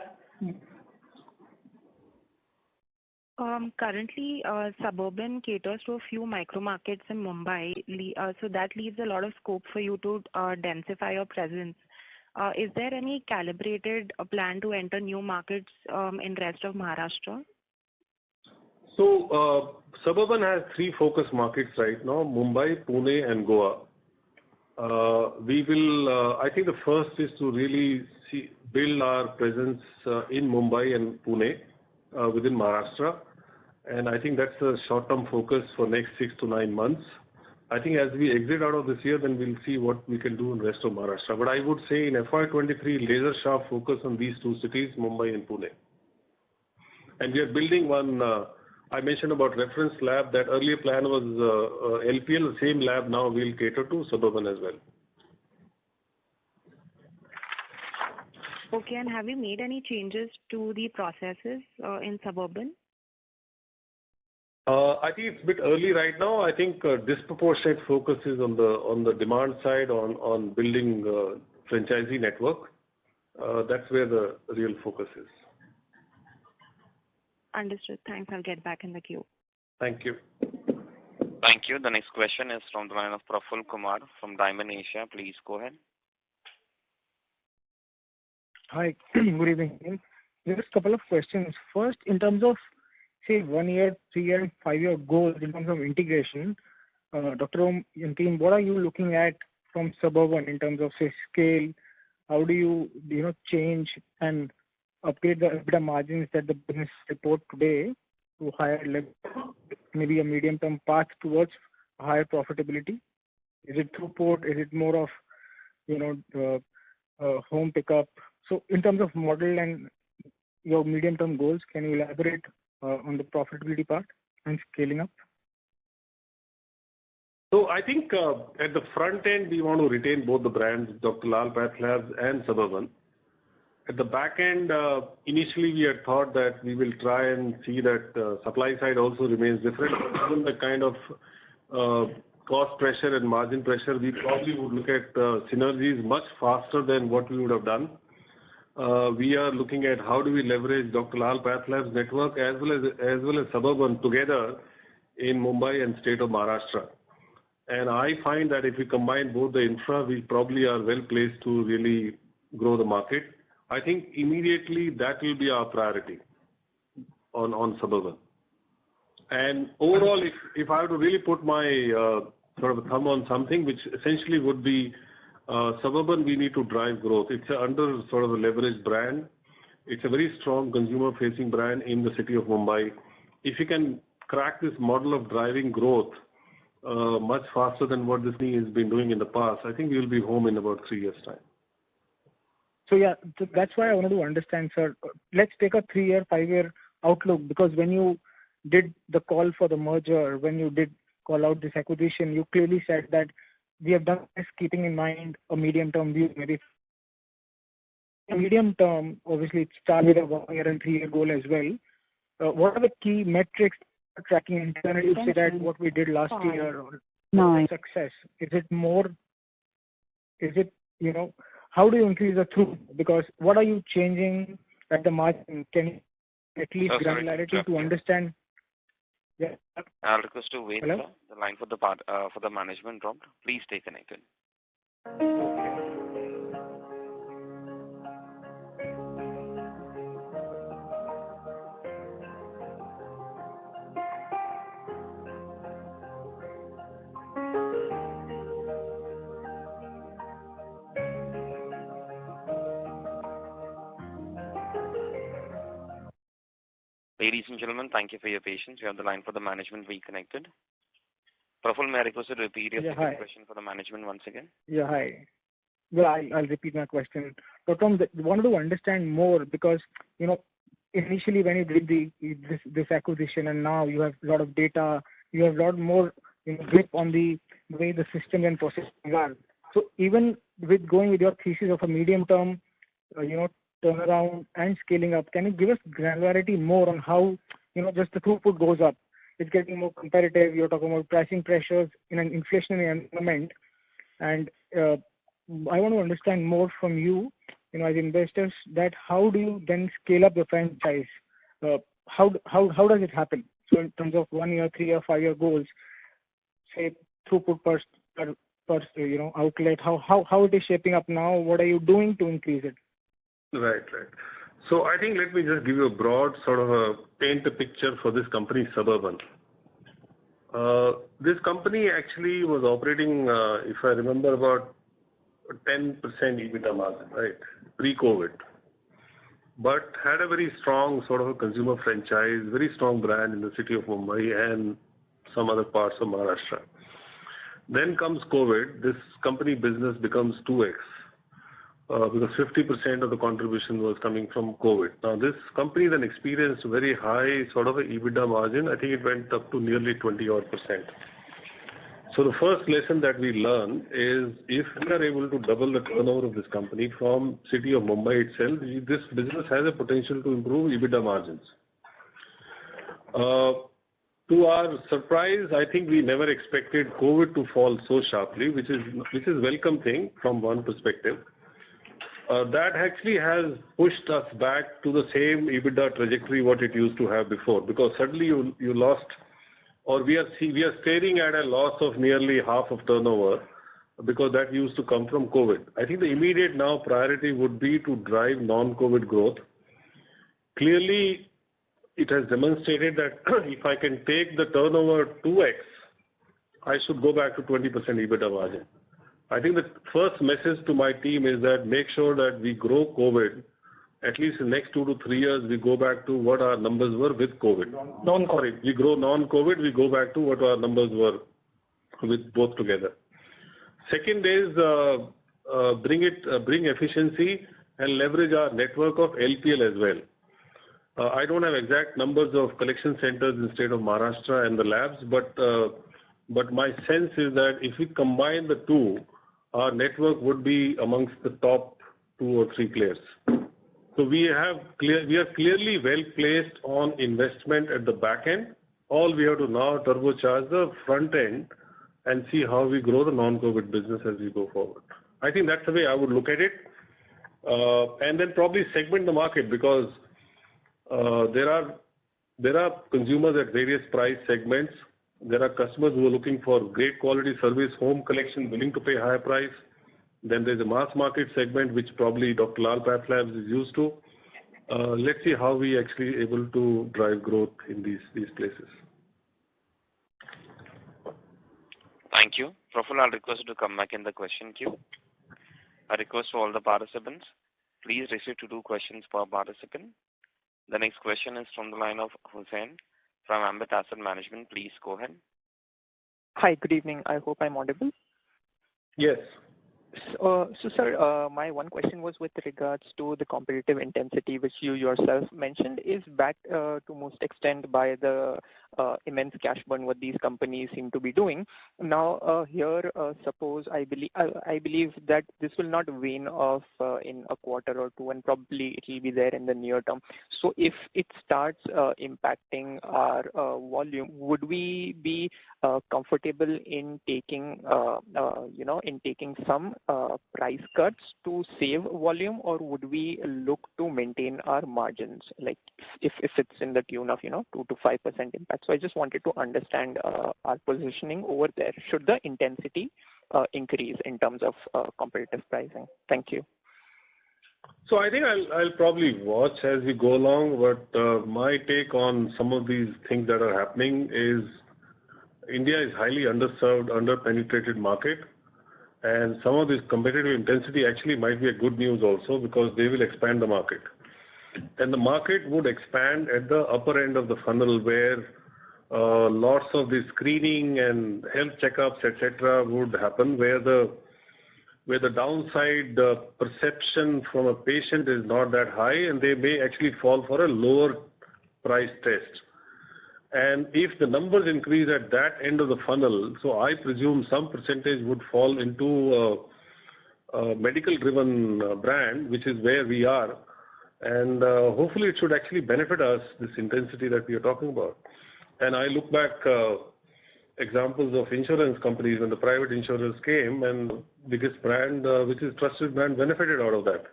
Currently, Suburban caters to a few micro markets in Mumbai, so that leaves a lot of scope for you to densify your presence. Is there any calibrated plan to enter new markets in rest of Maharashtra? So Suburban has 3 focus markets right now: Mumbai, Pune, and Goa. We will. I think the first is to really build our presence in Mumbai and Pune within Maharashtra, and I think that's a short-term focus for next 6 to 9 months. I think as we exit out of this year, then we'll see what we can do in the rest of Maharashtra. But I would say in FY23, laser sharp focus on these 2 cities, Mumbai and Pune. And we are building one. I mentioned about reference lab. That earlier plan was LPL. The same lab now will cater to Suburban as well. Okay, and have you made any changes to the processes in Suburban? I think it's a bit early right now. I think disproportionate focus is on the demand side, on building franchisee network. That's where the real focus is. Understood. Thanks. I'll get back in the queue. Thank you. Thank you. The next question is from the line of Praful Kumar from Diamond Asia. Please go ahead. Hi, good evening. Just a couple of questions. First, in terms of, say, 1 year, 3 year, and 5 year goals in terms of integration, Dr. Om and team, what are you looking at from Suburban in terms of, say, scale? How do you change and upgrade the EBITDA margins that the business report today to higher level, maybe a medium-term path towards higher profitability? Is it throughput? Is it more of, home pickup? So in terms of model and your medium-term goals, can you elaborate on the profitability part and scaling up? So I think at the front end, we want to retain both the brands, Dr. Lal PathLabs and Suburban. At the back end, initially we had thought that we will try and see that supply side also remains different. But given the kind of cost pressure and margin pressure, we probably would look at synergies much faster than what we would have done. We are looking at how do we leverage Dr. Lal PathLabs network as well as Suburban together in Mumbai and state of Maharashtra. And I find that if we combine both the infra, we probably are well placed to really grow the market. I think immediately that will be our priority on Suburban. And overall, if I have to really put my sort of thumb on something, which essentially would be Suburban, we need to drive growth. It's under sort of a leveraged brand. It's a very strong consumer-facing brand in the city of Mumbai. If you can crack this model of driving growth much faster than what this thing has been doing in the past, I think we will be home in about 3 years' time. So yeah, that's why I wanted to understand, sir. Let's take a 3 year, 5 year outlook, because when you did the call for the merger, when you did call out this acquisition, you clearly said that we have done this keeping in mind a medium-term view. Maybe a medium-term, obviously, it starts with a 1 year and 3 year goal as well. What are the key metrics tracking internally to say that what we did last year or success? Is it more? Is it how do you increase the throughput? Because what are you changing at the margin? Can you at least granularity to understand? Yeah. I'll request to wait, sir. The line for the management dropped. Please stay connected. Ladies and gentlemen, thank you for your patience. You have the line for the management reconnected. Praful, may I request you to repeat your second question for the management once again? Yeah, hi. Well, I'll repeat my question. But Tom, wanted to understand more because, initially when you did this acquisition and now you have a lot of data, you have a lot more grip on the way the system and processes are. So even with going with your thesis of a medium term, turnaround and scaling up, can you give us granularity more on how, just the throughput goes up? It's getting more competitive. You're talking about pricing pressures in an inflationary environment. And I want to understand more from you, as investors, that how do you then scale up the franchise? How does it happen? So in terms of 1 year, 3 year, 5 year goals, say throughput per outlet, how it is shaping up now? What are you doing to increase it? Right. So I think let me just give you a broad sort of paint a picture for this company, Suburban. This company actually was operating, if I remember, about 10% EBITDA margin, right, pre-COVID. But had a very strong sort of a consumer franchise, very strong brand in the city of Mumbai and some other parts of Maharashtra. Then comes COVID. This company business becomes 2x. Because 50% of the contribution was coming from COVID. Now, this company then experienced a very high sort of a EBITDA margin. I think it went up to nearly 20-odd%. So the first lesson that we learned is if we are able to double the turnover of this company from city of Mumbai itself, this business has a potential to improve EBITDA margins. To our surprise, I think we never expected COVID to fall so sharply, which is a welcome thing from one perspective. That actually has pushed us back to the same EBITDA trajectory what it used to have before, because suddenly you lost or we are staring at a loss of nearly half of turnover because that used to come from COVID. I think the immediate now priority would be to drive non-COVID growth. Clearly, it has demonstrated that if I can take the turnover 2x, I should go back to 20% EBITDA margin. I think the first message to my team is that make sure that we grow COVID. At least in the next 2 to 3 years, we go back to what our numbers were with COVID. Non-COVID. We grow non-COVID, we go back to what our numbers were with both together. Second is bring efficiency and leverage our network of LPL as well. I don't have exact numbers of collection centers in the state of Maharashtra and the labs, but my sense is that if we combine the two, our network would be amongst the top 2 or 3 players. So we are clearly well placed on investment at the back end. All we have to now turbocharge the front end and see how we grow the non-COVID business as we go forward. I think that's the way I would look at it. And then probably segment the market because there are consumers at various price segments. There are customers who are looking for great quality service, home collection, willing to pay higher price. Then there's a mass market segment which probably Dr. Lal PathLabs is used to. Let's see how we actually able to drive growth in these places. Thank you. Profile, I'll request you to come back in the question queue. I request to all the participants, please restrict to 2 questions per participant. The next question is from the line of Hussain from Ambit Asset Management. Please go ahead. Hi, good evening. I hope I'm audible. Yes. So, sir, my one question was with regards to the competitive intensity, which you yourself mentioned is backed to most extent by the immense cash burn what these companies seem to be doing. Now, here, suppose I believe that this will not wane off in a quarter or 2, and probably it will be there in the near term. So, if it starts impacting our volume, would we be comfortable in taking, some price cuts to save volume, or would we look to maintain our margins, like if it's in the tune of 2 to 5% impact? So I just wanted to understand our positioning over there. Should the intensity increase in terms of competitive pricing? Thank you. So I think I'll probably watch as we go along, but my take on some of these things that are happening is India is highly underserved, under-penetrated market. And some of this competitive intensity actually might be a good news also because they will expand the market. And the market would expand at the upper end of the funnel where lots of the screening and health checkups, etc., would happen, where the downside perception from a patient is not that high, and they may actually fall for a lower price test. And if the numbers increase at that end of the funnel, so I presume some percentage would fall into a medical-driven brand, which is where we are. And hopefully it should actually benefit us, this intensity that we are talking about. And I look back examples of insurance companies when the private insurers came, and biggest brand, which is trusted brand, benefited out of that.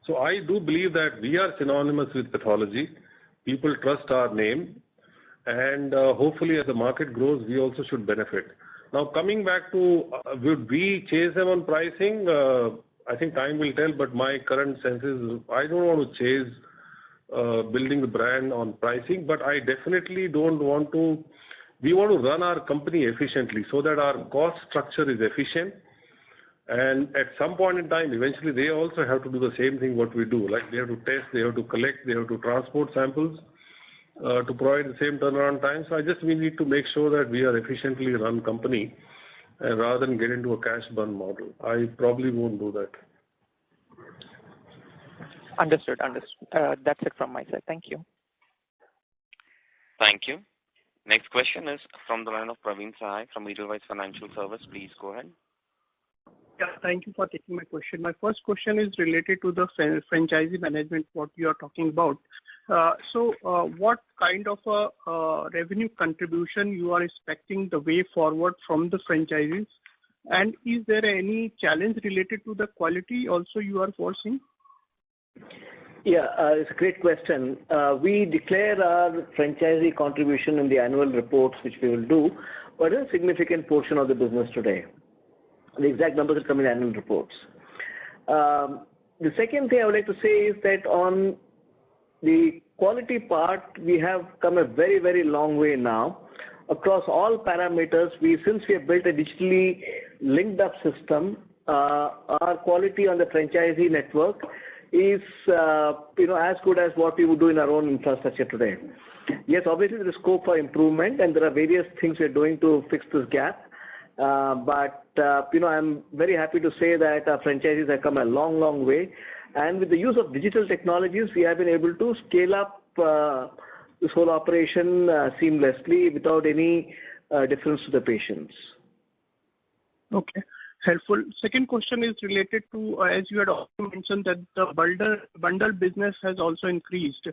So I do believe that we are synonymous with pathology. People trust our name. And hopefully as the market grows, we also should benefit. Now coming back to would we chase them on pricing? I think time will tell, but my current sense is I don't want to chase building the brand on pricing, but I definitely don't want to. We want to run our company efficiently so that our cost structure is efficient. And at some point in time, eventually they also have to do the same thing what we do. Like they have to test, they have to collect, they have to transport samples. To provide the same turnaround time. So we need to make sure that we are efficiently run company rather than get into a cash burn model. I probably won't do that. Understood. That's it from my side. Thank you. Thank you. Next question is from the line of Praveen Sahai from Edelweiss Financial Service. Please go ahead. Yeah, thank you for taking my question. My first question is related to the franchisee management, what you are talking about. So what kind of a revenue contribution you are expecting the way forward from the franchisees? And is there any challenge related to the quality also you are foreseeing? Yeah, it's a great question. We declare our franchisee contribution in the annual reports, which we will do, but a significant portion of the business today. The exact numbers will come in annual reports. The second thing I would like to say is that on the quality part, we have come a very, very long way now. Across all parameters, since we have built a digitally linked up system, our quality on the franchisee network is as good as what we would do in our own infrastructure today. Yes, obviously there is scope for improvement, and there are various things we're doing to fix this gap. I'm very happy to say that our franchisees have come a long, long way. And with the use of digital technologies, we have been able to scale up this whole operation seamlessly without any difference to the patients. Okay, helpful. Second question is related to, as you had also mentioned, that the bundle business has also increased.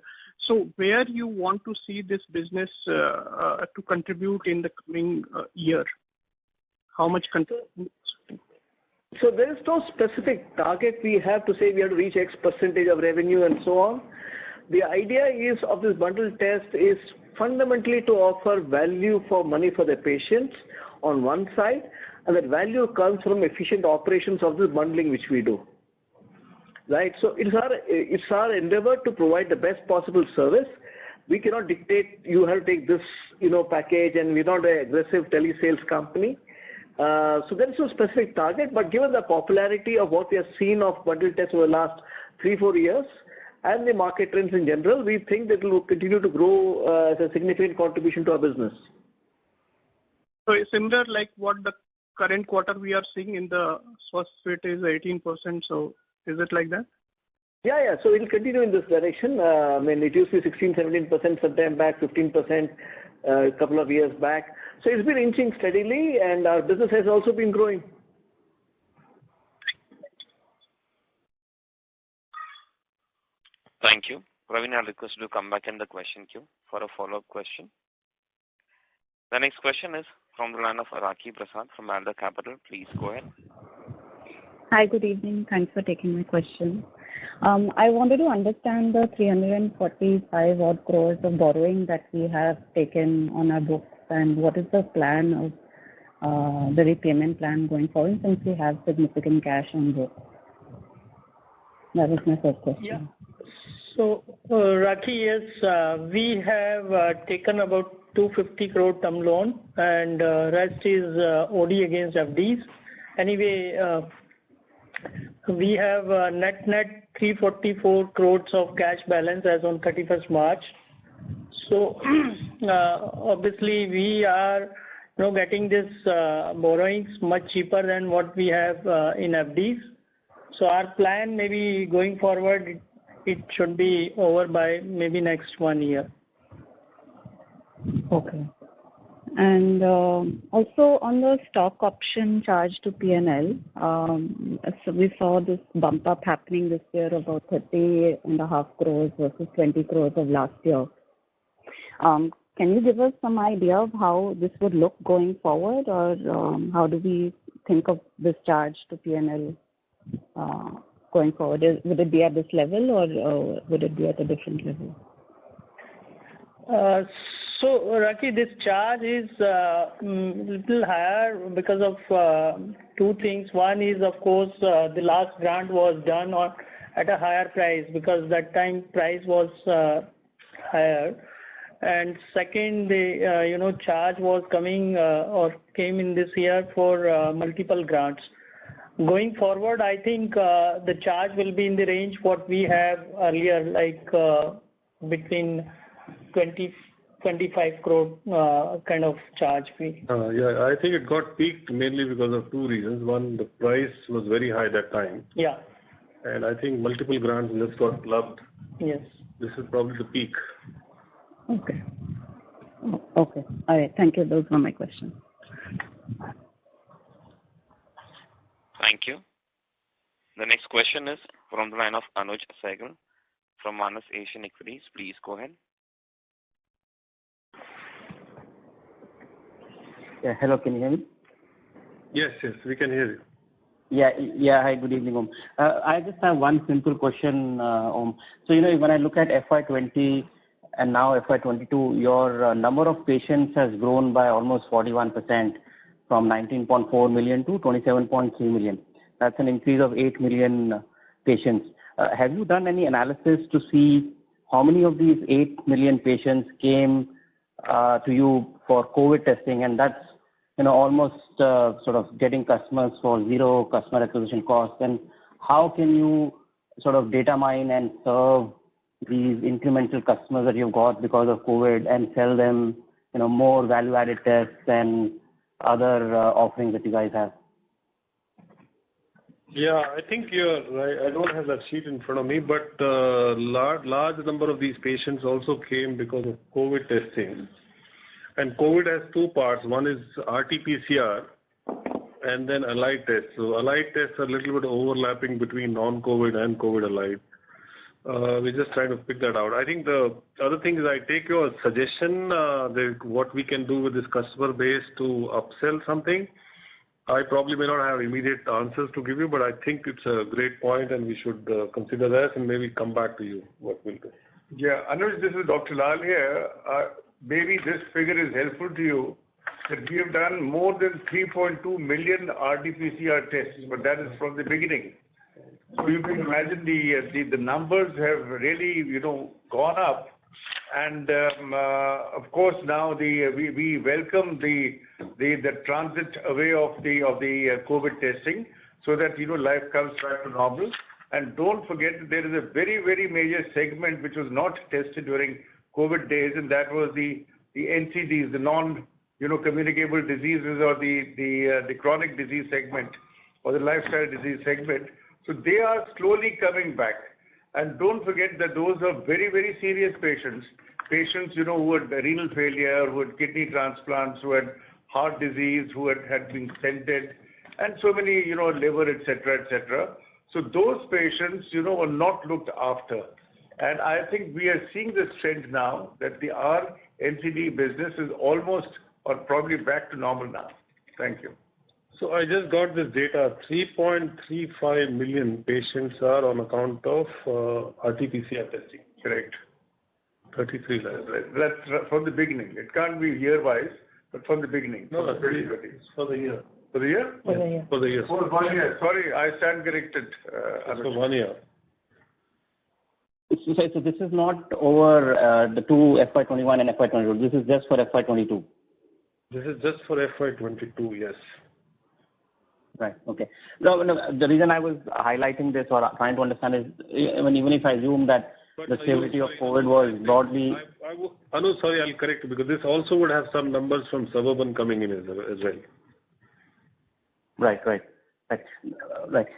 So where you want to see this business to contribute in the coming year? How much contribution? So there is no specific target we have to say we have to reach X percentage of revenue and so on. The idea is of this bundle test is fundamentally to offer value for money for the patients on one side, and that value comes from efficient operations of this bundling which we do. Right? So it's our endeavor to provide the best possible service. We cannot dictate you have to take this package, and we're not an aggressive telesales company. So there is no specific target, but given the popularity of what we have seen of bundle tests over the last 3-4 years and the market trends in general, we think that it will continue to grow as a significant contribution to our business. So it's similar like what the current quarter we are seeing in the first fit is 18%. So is it like that? Yeah. So it will continue in this direction. It used to be 16-17% sometime back, 15% a couple of years back. So it's been inching steadily, and our business has also been growing. Thank you. Praveen, I request you to come back in the question queue for a follow-up question. The next question is from the line of Raki Prasad from Alder Capital. Please go ahead. Hi, good evening. Thanks for taking my question. I wanted to understand the 345 odd crores of borrowing that we have taken on our books, and what is the plan of the repayment plan going forward since we have significant cash on books? That was my first question. Yeah. So, Raki, yes, we have taken about 250 crore term loan, and rest is OD against FDs. Anyway, we have net 344 crores of cash balance as on 31st March. So obviously we are getting this borrowings much cheaper than what we have in FDs. So our plan maybe going forward, it should be over by maybe next 1 year. Okay. And also on the stock option charge to P&L, so we saw this bump up happening this year, about 30.5 crores versus 20 crores of last year. Can you give us some idea of how this would look going forward, or how do we think of this charge to P&L going forward? Would it be at this level, or would it be at a different level? So, Raki, this charge is little higher because of two things. One is, of course, the last grant was done at a higher price because that time price was higher. And second, the charge was coming or came in this year for multiple grants. Going forward, I think the charge will be in the range what we have earlier, like between 20-25 crore kind of charge fee. Yeah, I think it got peaked mainly because of two reasons. One, the price was very high that time. Yeah. And I think multiple grants just got clubbed. Yes. This is probably the peak. Okay. Okay. All right. Thank you. Those were my questions. Thank you. The next question is from the line of Anuj Sehgal from Manas Asian Equities. Please go ahead. Yeah, hello, can you hear me? Yes, we can hear you. Hi, good evening, Om. I just have one simple question, Om. So, when I look at FY20 and now FY22, your number of patients has grown by almost 41% from 19.4 million to 27.3 million. That's an increase of 8 million patients. Have you done any analysis to see how many of these 8 million patients came to you for COVID testing, and that's almost sort of getting customers for zero customer acquisition cost, and how can you sort of data mine and serve these incremental customers that you've got because of COVID and sell them more value-added tests and other offerings that you guys have? Yeah, I think you're right. I don't have that sheet in front of me, but large number of these patients also came because of COVID testing. And COVID has two parts. One is RT-PCR and then allied tests. So allied tests are a little bit overlapping between non-COVID and COVID allied. We're just trying to pick that out. I think the other thing is I take your suggestion what we can do with this customer base to upsell something. I probably may not have immediate answers to give you, but I think it's a great point and we should consider that and maybe come back to you what we'll do. Yeah, Anuj, this is Dr. Lal here. Maybe this figure is helpful to you that we have done more than 3.2 million RT-PCR tests, but that is from the beginning. So you can imagine the numbers have really gone up, and of course now we welcome the transit away of the COVID testing so that life comes back to normal. And don't forget that there is a very, very major segment which was not tested during COVID days, and that was the NCDs, the non-communicable diseases, or the chronic disease segment, or the lifestyle disease segment. So they are slowly coming back. And don't forget that those are very, very serious patients who had renal failure, who had kidney transplants, who had heart disease, who had been stented, and so many, liver, etc., etc. So those patients, were not looked after. And I think we are seeing this trend now that our NCD business is almost or probably back to normal now. Thank you. So I just got this data. 3.35 million patients are on account of RT-PCR testing. Correct. 33 lakhs. That's from the beginning. It can't be year-wise, but from the beginning. No, it's for the year. For the year? For the year. For the year. For 1 year. Sorry, I stand corrected. For 1 year. So this is not over the two FY21 and FY22. This is just for FY22. This is just for FY22, yes. Right. Okay. No, the reason I was highlighting this or trying to understand is even if I assume that the severity of COVID was broadly. Anu, sorry, I'll correct you because this also would have some numbers from Suburban coming in as well. Right.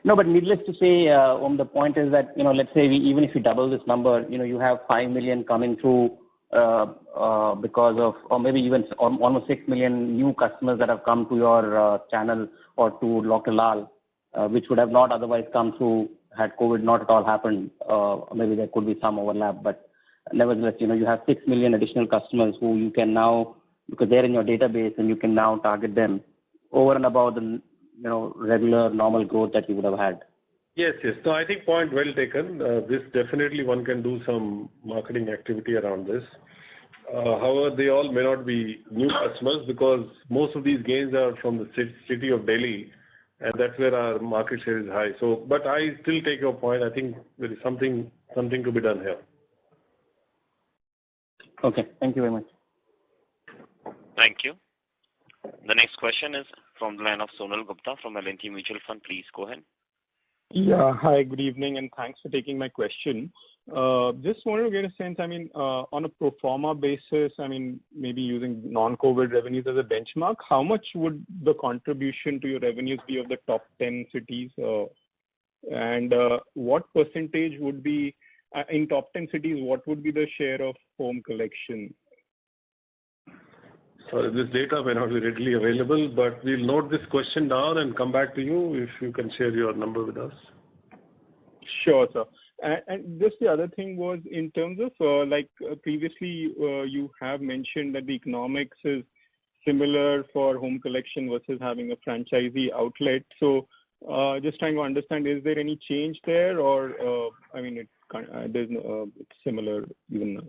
No, but needless to say, the point is that let's say even if you double this number, you have 5 million coming through because of, or maybe even almost 6 million new customers that have come to your channel or to Dr. Lal, which would have not otherwise come through had COVID not at all happened. Maybe there could be some overlap, but nevertheless, you have 6 million additional customers who you can now, because they're in your database, and you can now target them over and above the regular normal growth that you would have had. Yes. No, I think point well taken. This definitely one can do some marketing activity around this. However, they all may not be new customers because most of these gains are from the city of Delhi, and that's where our market share is high. So, but I still take your point. I think there is something to be done here. Okay. Thank you very much. Thank you. The next question is from the line of Sonal Gupta from L&T Mutual Fund. Please go ahead. Yeah. Hi, good evening, and thanks for taking my question. Just wanted to get a sense, on a pro forma basis, maybe using non-COVID revenues as a benchmark, how much would the contribution to your revenues be of the top 10 cities? And what percentage would be, in top 10 cities, what would be the share of home collection? So this data may not be readily available, but we'll note this question down and come back to you if you can share your number with us. Sure, sir. And just the other thing was in terms of previously you have mentioned that the economics is similar for home collection versus having a franchisee outlet. So Just trying to understand, is there any change there, or there's no, it's similar even now?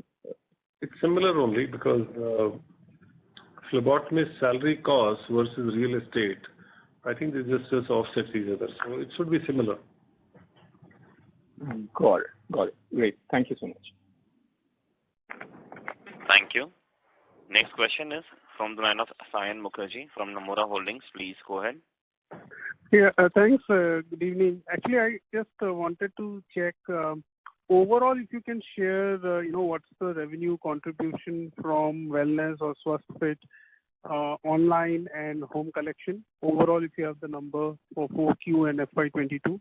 It's similar only because phlebotomist salary costs versus real estate, I think they just offset each other. So it should be similar. Got it. Great. Thank you so much. Thank you. Next question is from the line of Sayan Mukherjee from Nomura Holdings. Please go ahead. Yeah, thanks. Good evening. Actually, I just wanted to check overall if you can share, what's the revenue contribution from wellness or Swasthfit online and home collection. Overall, if you have the number for 4Q and FY22.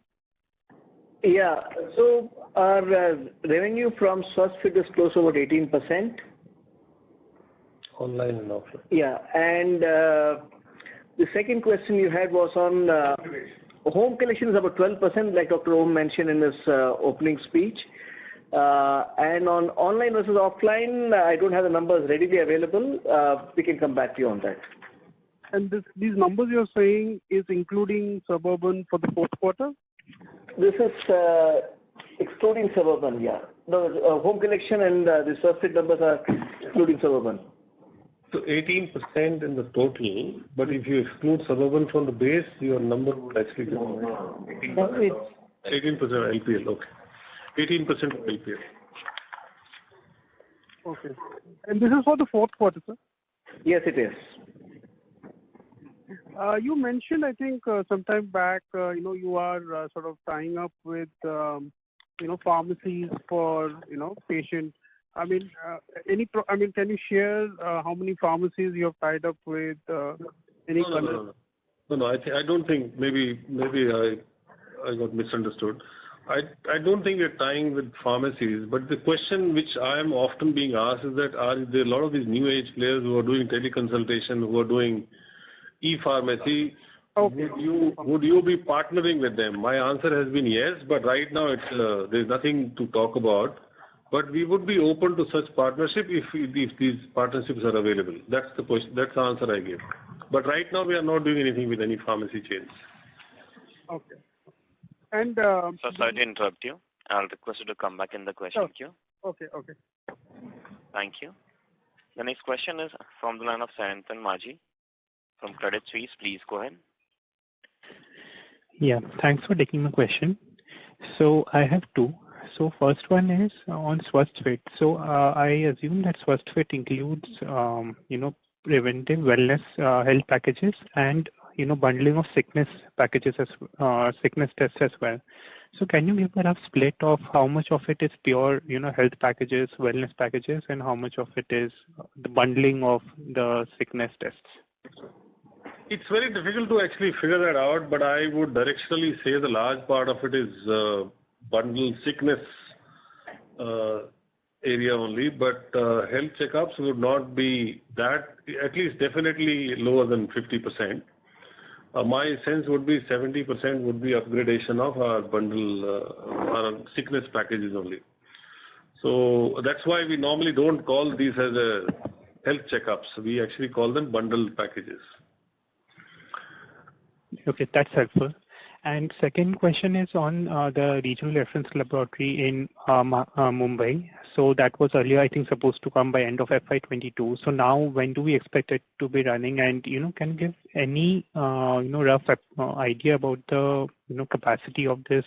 Yeah. So our revenue from Swasthfit is close to about 18%. Online and offline. Yeah. And the second question you had was on home collection is about 12%, like Dr. Om mentioned in his opening speech. And on online versus offline, I don't have the numbers readily available. We can come back to you on that. And these numbers you're saying is including Suburban for the fourth quarter? This is excluding Suburban, yeah. No, home collection and the Swasthfit numbers are excluding Suburban. So 18% in the total, but if you exclude Suburban from the base, your number would actually be 18% LPL, okay. 18% of LPL. Okay. And this is for the fourth quarter, sir? Yes, it is. You mentioned, I think, sometime back, you are sort of tying up with, pharmacies for, patients. I mean, can you share how many pharmacies you have tied up with? No. I don't think. Maybe I got misunderstood. I don't think we're tying with pharmacies. But the question which I am often being asked is that are there a lot of these new age players who are doing teleconsultation, who are doing e-pharmacy? Okay. Would you be partnering with them? My answer has been yes, but right now there's nothing to talk about. But we would be open to such partnership if these partnerships are available. That's the question. That's the answer I gave. But right now we are not doing anything with any pharmacy chains. Okay. And so sorry to interrupt you. I'll request you to come back in the question queue. Okay. Thank you. The next question is from the line of Sayantan Maji from Credit Suisse. Please go ahead. Yeah, thanks for taking my question. So I have two. So first one is on Swasthfit. So I assume that Swasthfit includes, preventive wellness health packages and, bundling of sickness packages sickness tests as well. So can you give a rough split of how much of it is pure, health packages, wellness packages, and how much of it is the bundling of the sickness tests? It's very difficult to actually figure that out, but I would directionally say the large part of it is bundle sickness area only, but health checkups would not be that, at least definitely lower than 50%. My sense would be 70% would be upgradation of our bundle, our sickness packages only. So that's why we normally don't call these as a health checkups. We actually call them bundle packages. Okay, that's helpful. And second question is on the regional reference laboratory in Mumbai. So that was earlier, I think, supposed to come by end of FY22. So now, when do we expect it to be running? And can you give any rough idea about the capacity of this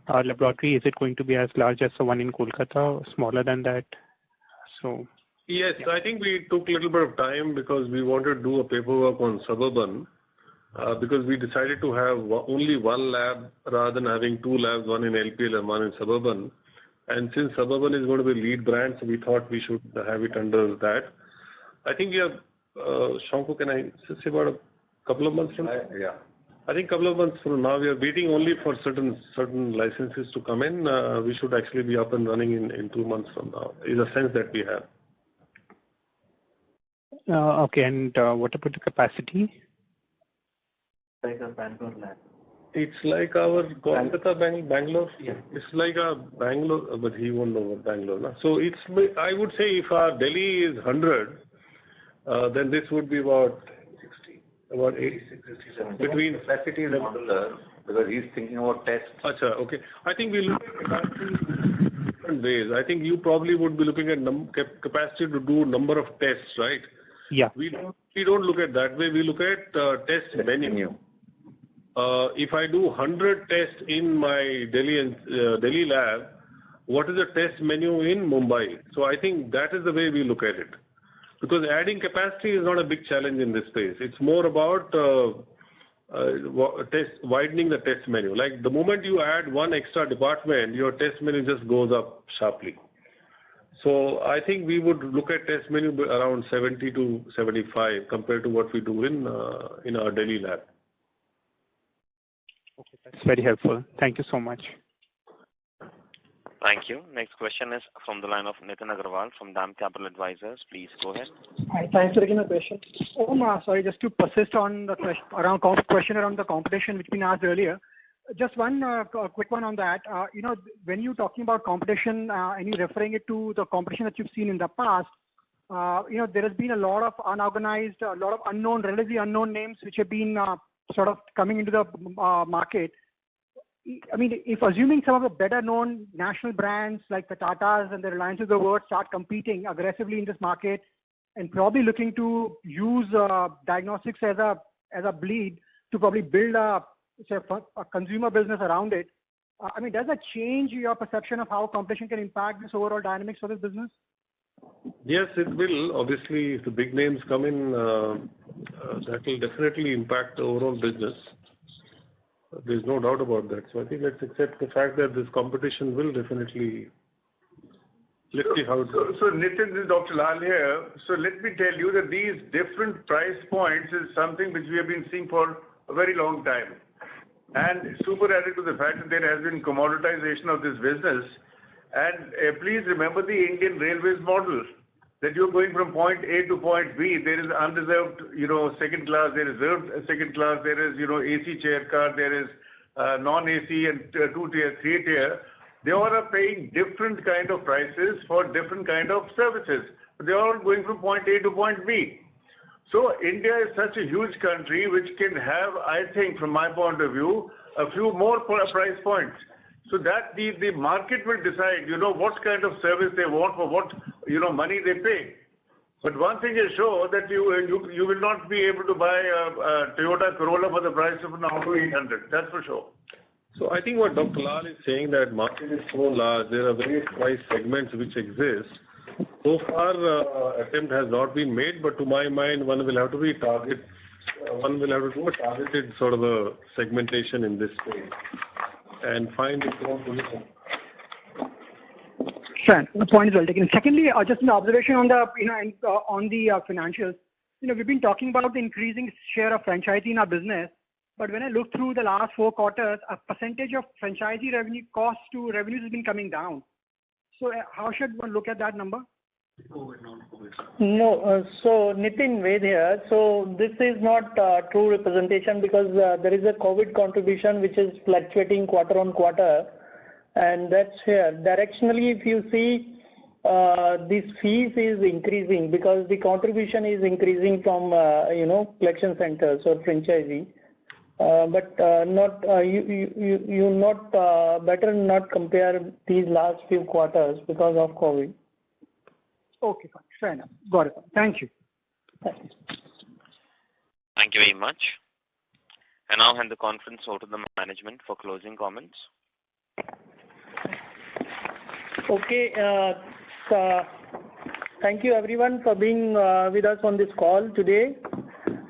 laboratory? Is it going to be as large as the one in Kolkata, or smaller than that? So. Yes, I think we took a little bit of time because we wanted to do a paperwork on Suburban. Because we decided to have only one lab rather than having two labs, one in LPL and one in Suburban. And since Suburban is going to be lead brand, so we thought we should have it under that. I think we have, Shanku, can I say about a couple of months from now? Yeah. I think a couple of months from now, we are waiting only for certain licenses to come in. We should actually be up and running in 2 months from now, is a sense that we have. Okay, and what about the capacity? Like a Bangalore lab. It's like our Kolkata, Bangalore. Yeah. It's like a Bangalore, but he won't know what Bangalore. No? So it's, I would say, if our Delhi is 100, then this would be about 60, about 80, 67. Between capacity is modular. because he's thinking about tests. Acha, okay. I think we look at capacity in different ways. I think you probably would be looking at capacity to do number of tests, right? Yeah. We don't look at that way. We look at test menu. If I do 100 tests in my Delhi lab, what is the test menu in Mumbai? So I think that is the way we look at it. Because adding capacity is not a big challenge in this space. It's more about widening the test menu. Like the moment you add one extra department, your test menu just goes up sharply. So I think we would look at test menu around 70 to 75 compared to what we do in our Delhi lab. Okay, that's very helpful. Thank you so much. Thank you. Next question is from the line of Nitin Agarwal from DAM Capital Advisors. Please go ahead. Hi, thanks for taking the question. Sorry, just to persist on the question around the competition which been asked earlier. Just one quick one on that. When you're talking about competition and you're referring it to the competition that you've seen in the past, there has been a lot of unorganized, a lot of unknown, relatively unknown names which have been sort of coming into the market. I mean, if assuming some of the better known national brands like the Tatas and the Reliance of the world start competing aggressively in this market and probably looking to use diagnostics as a bleed to probably build a consumer business around it, I mean, does that change your perception of how competition can impact this overall dynamics for this business? Yes, it will. Obviously, if the big names come in, that will definitely impact the overall business. There's no doubt about that. So I think let's accept the fact that this competition will definitely. Let's see how it goes. So Nitin, this is Dr. Lal here. So let me tell you that these different price points is something which we have been seeing for a very long time. And super added to the fact that there has been commoditization of this business. And please remember the Indian Railways model, that you're going from point A to point B. There is unreserved, second class, there is reserved second class, there is, AC chair car, there is non-AC and 2-tier, 3-tier. They all are paying different kind of prices for different kind of services. They are all going from point A to point B. So India is such a huge country which can have, I think, from my point of view, a few more price points. So that the market will decide, what kind of service they want for what, money they pay. But one thing is sure that you will not be able to buy a Toyota Corolla for the price of now to 800. That's for sure. So I think what Dr. Lal is saying, that market is so large, there are various price segments which exist. So far, attempt has not been made, but to my mind, one will have to do a targeted sort of a segmentation in this space and find its own position. Sure, the point is well taken. Secondly, just an observation on the financials. We've been talking about the increasing share of franchisee in our business, but when I look through the last 4 quarters, a percentage of franchisee revenue cost to revenues has been coming down. So how should one look at that number? No, so Nitin, Ved here. So this is not true representation because there is a COVID contribution which is fluctuating quarter on quarter, and that's here. Directionally, if you see, this fees is increasing because the contribution is increasing from collection centers or franchisee. But not you not better not compare these last few quarters because of COVID. Okay, fine. Fair enough. Got it. Thank you. Thank you very much. And now hand the conference over to the management for closing comments. Okay. Thank you everyone for being with us on this call today.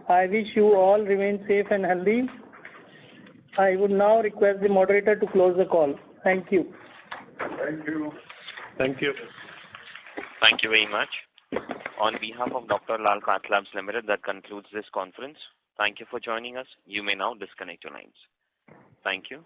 I wish you all remain safe and healthy. I would now request the moderator to close the call. Thank you. Thank you. Thank you. Thank you very much. On behalf of Dr. Lal PathLabs Limited, that concludes this conference. Thank you for joining us. You may now disconnect your lines. Thank you.